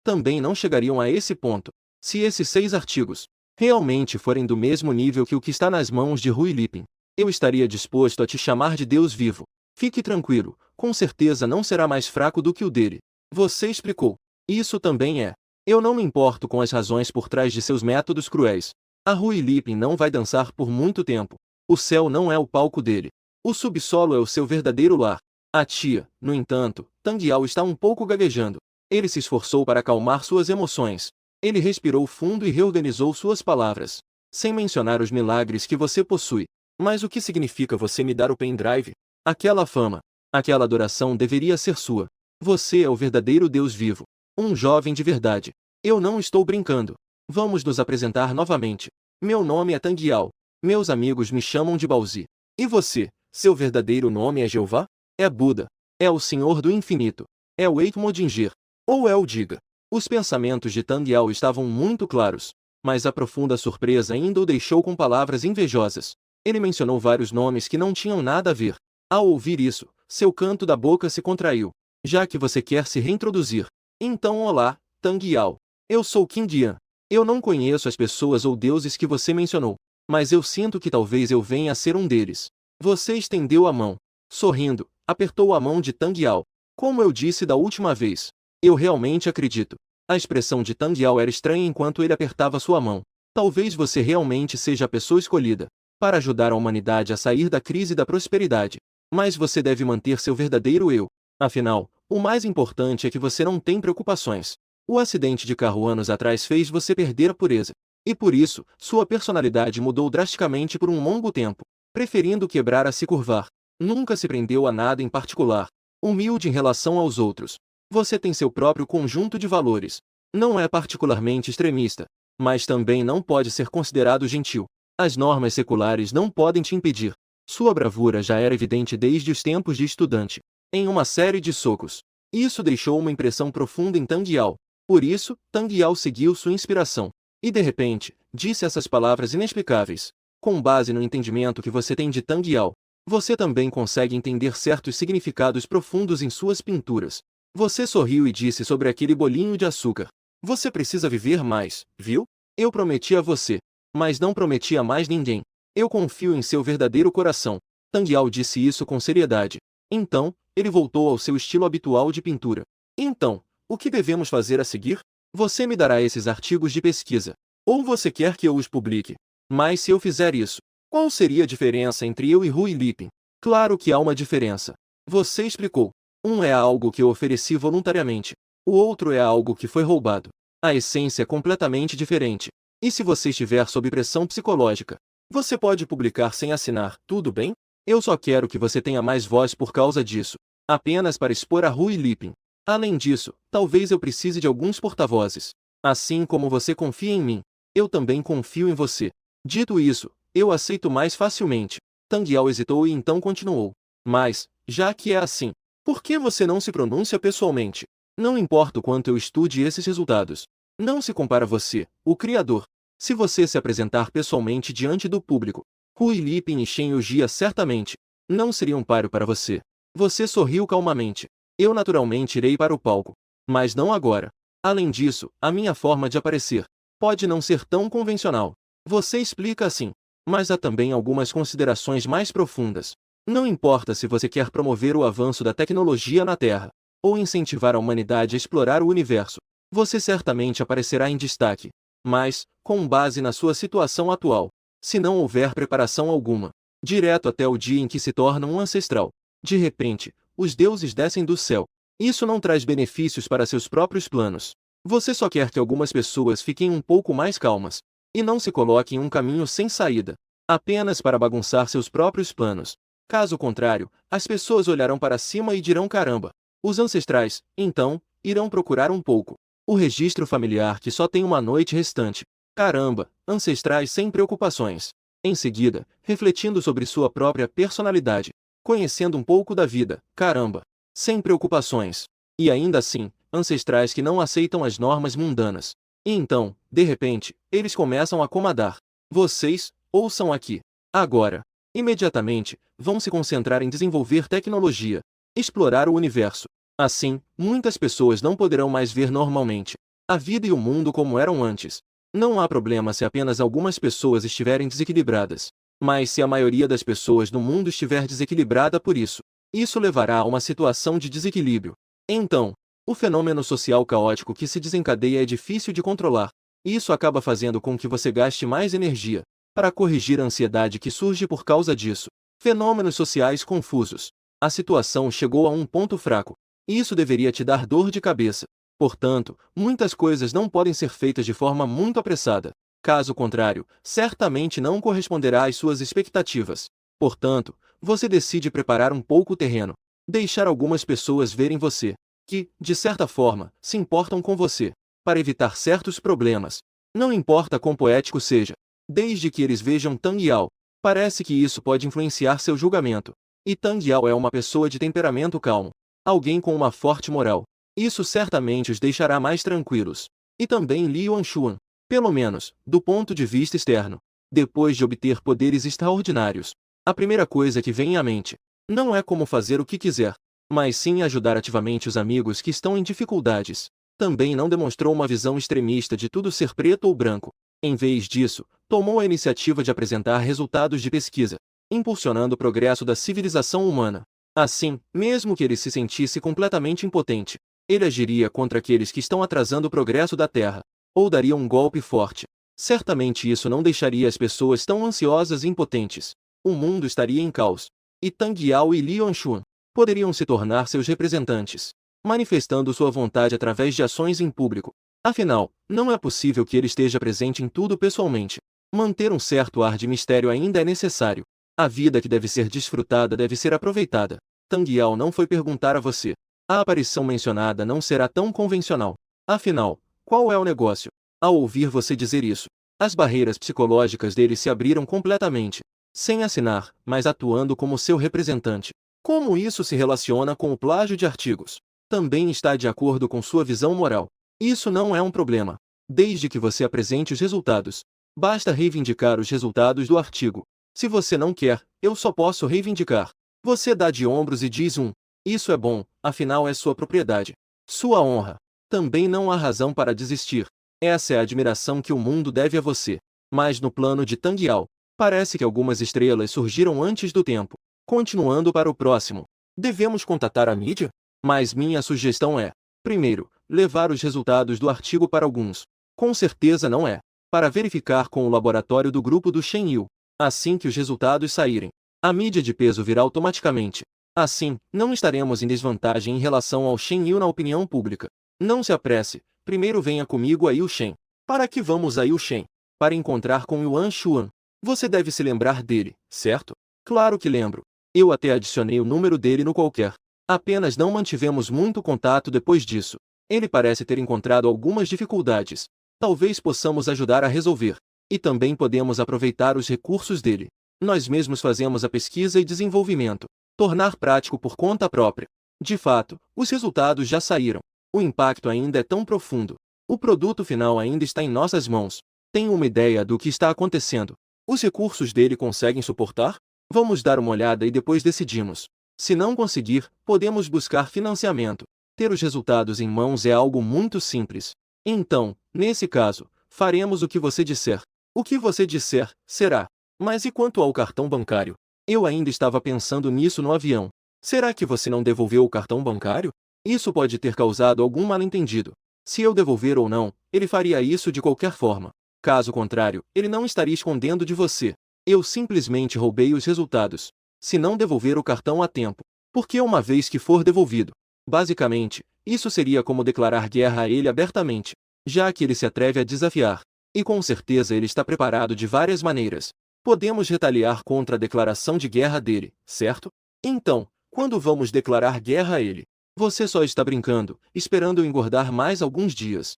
também não chegariam a esse ponto. Se esses 6 artigos realmente forem do mesmo nível que o que está nas mãos de Cui Liping, eu estaria disposto a te chamar de Deus vivo. Fique tranquilo, com certeza não será mais fraco do que o dele. Você explicou. Isso também é. Eu não me importo com as razões por trás de seus métodos cruéis. A Cui Liping não vai dançar por muito tempo. O céu não é o palco dele. O subsolo é o seu verdadeiro lar. A tia, no entanto, Tang Yao está um pouco gaguejando. Ele se esforçou para acalmar suas emoções. Ele respirou fundo e reorganizou suas palavras. Sem mencionar os milagres que você possui. Mas o que significa você me dar o pendrive? Aquela fama, aquela adoração deveria ser sua. Você é o verdadeiro Deus vivo. Um jovem de verdade. Eu não estou brincando. Vamos nos apresentar novamente. Meu nome é Tang Yao. Meus amigos me chamam de Baozi. E você, seu verdadeiro nome é Jeová? É Buda. É o Senhor do Infinito. É o Eitmodinger. Ou é o Diga. Os pensamentos de Tang Yao estavam muito claros, mas a profunda surpresa ainda o deixou com palavras invejosas. Ele mencionou vários nomes que não tinham nada a ver. Ao ouvir isso, seu canto da boca se contraiu. Já que você quer se reintroduzir. Então olá, Tang Yao. Eu sou Qin Dian. Eu não conheço as pessoas ou deuses que você mencionou, mas eu sinto que talvez eu venha a ser um deles. Você estendeu a mão. Sorrindo, apertou a mão de Tang Yao. Como eu disse da última vez, eu realmente acredito. A expressão de Tang Yao era estranha enquanto ele apertava sua mão. Talvez você realmente seja a pessoa escolhida para ajudar a humanidade a sair da crise da prosperidade. Mas você deve manter seu verdadeiro eu. Afinal, o mais importante é que você não tem preocupações. O acidente de carro anos atrás fez você perder a pureza. E por isso, sua personalidade mudou drasticamente por um longo tempo, preferindo quebrar a se curvar. Nunca se prendeu a nada em particular. Humilde em relação aos outros. Você tem seu próprio conjunto de valores. Não é particularmente extremista, mas também não pode ser considerado gentil. As normas seculares não podem te impedir. Sua bravura já era evidente desde os tempos de estudante. Em uma série de socos. Isso deixou uma impressão profunda em Tang Yao. Por isso, Tang Yao seguiu sua inspiração. E de repente, disse essas palavras inexplicáveis. Com base no entendimento que você tem de Tang Yao, você também consegue entender certos significados profundos em suas pinturas. Você sorriu e disse sobre aquele bolinho de açúcar. Você precisa viver mais, viu? Eu prometi a você, mas não prometi a mais ninguém. Eu confio em seu verdadeiro coração. Tang Yao disse isso com seriedade. Então, ele voltou ao seu estilo habitual de pintura. Então, o que devemos fazer a seguir? Você me dará esses artigos de pesquisa. Ou você quer que eu os publique? Mas se eu fizer isso, qual seria a diferença entre eu e Hui Liping? Claro que há uma diferença. Você explicou. Um é algo que eu ofereci voluntariamente. O outro é algo que foi roubado. A essência é completamente diferente. E se você estiver sob pressão psicológica, você pode publicar sem assinar, tudo bem? Eu só quero que você tenha mais voz por causa disso. Apenas para expor a Hui Liping. Além disso, talvez eu precise de alguns porta-vozes. Assim como você confia em mim, eu também confio em você. Dito isso, eu aceito mais facilmente. Tang Yao hesitou e então continuou. Mas, já que é assim, por que você não se pronuncia pessoalmente? Não importa o quanto eu estude esses resultados. Não se compara a você, o Criador. Se você se apresentar pessoalmente diante do público, Hui Liping e Shen Yujia certamente não seriam páreo para você. Você sorriu calmamente. Eu naturalmente irei para o palco. Mas não agora. Além disso, a minha forma de aparecer pode não ser tão convencional. Você explica assim. Mas há também algumas considerações mais profundas. Não importa se você quer promover o avanço da tecnologia na Terra, ou incentivar a humanidade a explorar o universo, você certamente aparecerá em destaque. Mas, com base na sua situação atual, se não houver preparação alguma, direto até o dia em que se torna um ancestral, de repente, os deuses descem do céu. Isso não traz benefícios para seus próprios planos. Você só quer que algumas pessoas fiquem um pouco mais calmas, e não se coloquem em um caminho sem saída, apenas para bagunçar seus próprios planos. Caso contrário, as pessoas olharão para cima e dirão caramba. Os ancestrais, então, irão procurar um pouco o registro familiar que só tem uma noite restante. Caramba, ancestrais sem preocupações. Em seguida, refletindo sobre sua própria personalidade, conhecendo um pouco da vida, caramba, sem preocupações. E ainda assim, ancestrais que não aceitam as normas mundanas. E então, de repente, eles começam a comandar. Vocês, ouçam aqui. Agora, imediatamente, vão se concentrar em desenvolver tecnologia, explorar o universo. Assim, muitas pessoas não poderão mais ver normalmente a vida e o mundo como eram antes. Não há problema se apenas algumas pessoas estiverem desequilibradas. Mas se a maioria das pessoas no mundo estiver desequilibrada por isso, isso levará a uma situação de desequilíbrio. Então, o fenômeno social caótico que se desencadeia é difícil de controlar. Isso acaba fazendo com que você gaste mais energia para corrigir a ansiedade que surge por causa disso. Fenômenos sociais confusos. A situação chegou a um ponto fraco. Isso deveria te dar dor de cabeça. Portanto, muitas coisas não podem ser feitas de forma muito apressada. Caso contrário, certamente não corresponderá às suas expectativas. Portanto, você decide preparar um pouco o terreno. Deixar algumas pessoas verem você, que, de certa forma, se importam com você, para evitar certos problemas. Não importa quão poético seja, desde que eles vejam Tang Yao. Parece que isso pode influenciar seu julgamento. E Tang Yao é uma pessoa de temperamento calmo. Alguém com uma forte moral. Isso certamente os deixará mais tranquilos. E também Li Yuanshuan. Pelo menos, do ponto de vista externo. Depois de obter poderes extraordinários, a primeira coisa que vem à mente não é como fazer o que quiser, mas sim ajudar ativamente os amigos que estão em dificuldades. Também não demonstrou uma visão extremista de tudo ser preto ou branco. Em vez disso, tomou a iniciativa de apresentar resultados de pesquisa, impulsionando o progresso da civilização humana. Assim, mesmo que ele se sentisse completamente impotente, ele agiria contra aqueles que estão atrasando o progresso da Terra, ou daria um golpe forte. Certamente isso não deixaria as pessoas tão ansiosas e impotentes. O mundo estaria em caos. E Tang Yao e Li Yuanshuan poderiam se tornar seus representantes, manifestando sua vontade através de ações em público. Afinal, não é possível que ele esteja presente em tudo pessoalmente. Manter um certo ar de mistério ainda é necessário. A vida que deve ser desfrutada deve ser aproveitada. Tang Yao não foi perguntar a você. A aparição mencionada não será tão convencional. Afinal, qual é o negócio? Ao ouvir você dizer isso, as barreiras psicológicas dele se abriram completamente. Sem assinar, mas atuando como seu representante. Como isso se relaciona com o plágio de artigos? Também está de acordo com sua visão moral. Isso não é um problema. desde que você apresente os resultados. Basta reivindicar os resultados do artigo. Se você não quer, eu só posso reivindicar. Você dá de ombros e diz isso é bom, afinal é sua propriedade. Sua honra. Também não há razão para desistir. Essa é a admiração que o mundo deve a você. Mas no plano de Tangyal, parece que algumas estrelas surgiram antes do tempo. Continuando para o próximo. Devemos contatar a mídia? Mas minha sugestão é, primeiro, levar os resultados do artigo para alguns. Com certeza não é. Para verificar com o laboratório do grupo do Shen Yu. Assim que os resultados saírem, a mídia de peso virá automaticamente. Assim, não estaremos em desvantagem em relação ao Shen Yu na opinião pública. Não se apresse, primeiro venha comigo a Yushen. Para que vamos a Yushen? Para encontrar com Yuan Xuan. Você deve se lembrar dele, certo? Claro que lembro. Eu até adicionei o número dele no qualquer. Apenas não mantivemos muito contato depois disso. Ele parece ter encontrado algumas dificuldades. Talvez possamos ajudar a resolver. E também podemos aproveitar os recursos dele. Nós mesmos fazemos a pesquisa e desenvolvimento. Tornar prático por conta própria. De fato, os resultados já saíram. O impacto ainda é tão profundo. O produto final ainda está em nossas mãos. Tenho uma ideia do que está acontecendo. Os recursos dele conseguem suportar? Vamos dar uma olhada e depois decidimos. Se não conseguir, podemos buscar financiamento. Ter os resultados em mãos é algo muito simples. Então, nesse caso, faremos o que você disser. O que você disser, será. Mas e quanto ao cartão bancário? Eu ainda estava pensando nisso no avião. Será que você não devolveu o cartão bancário? Isso pode ter causado algum mal-entendido. Se eu devolver ou não, ele faria isso de qualquer forma. Caso contrário, ele não estaria escondendo de você. Eu simplesmente roubei os resultados. Se não devolver o cartão a tempo, porque uma vez que for devolvido, basicamente, isso seria como declarar guerra a ele abertamente, já que ele se atreve a desafiar. E com certeza ele está preparado de várias maneiras. Podemos retaliar contra a declaração de guerra dele, certo? Então, quando vamos declarar guerra a ele? Você só está brincando, esperando eu engordar mais alguns dias.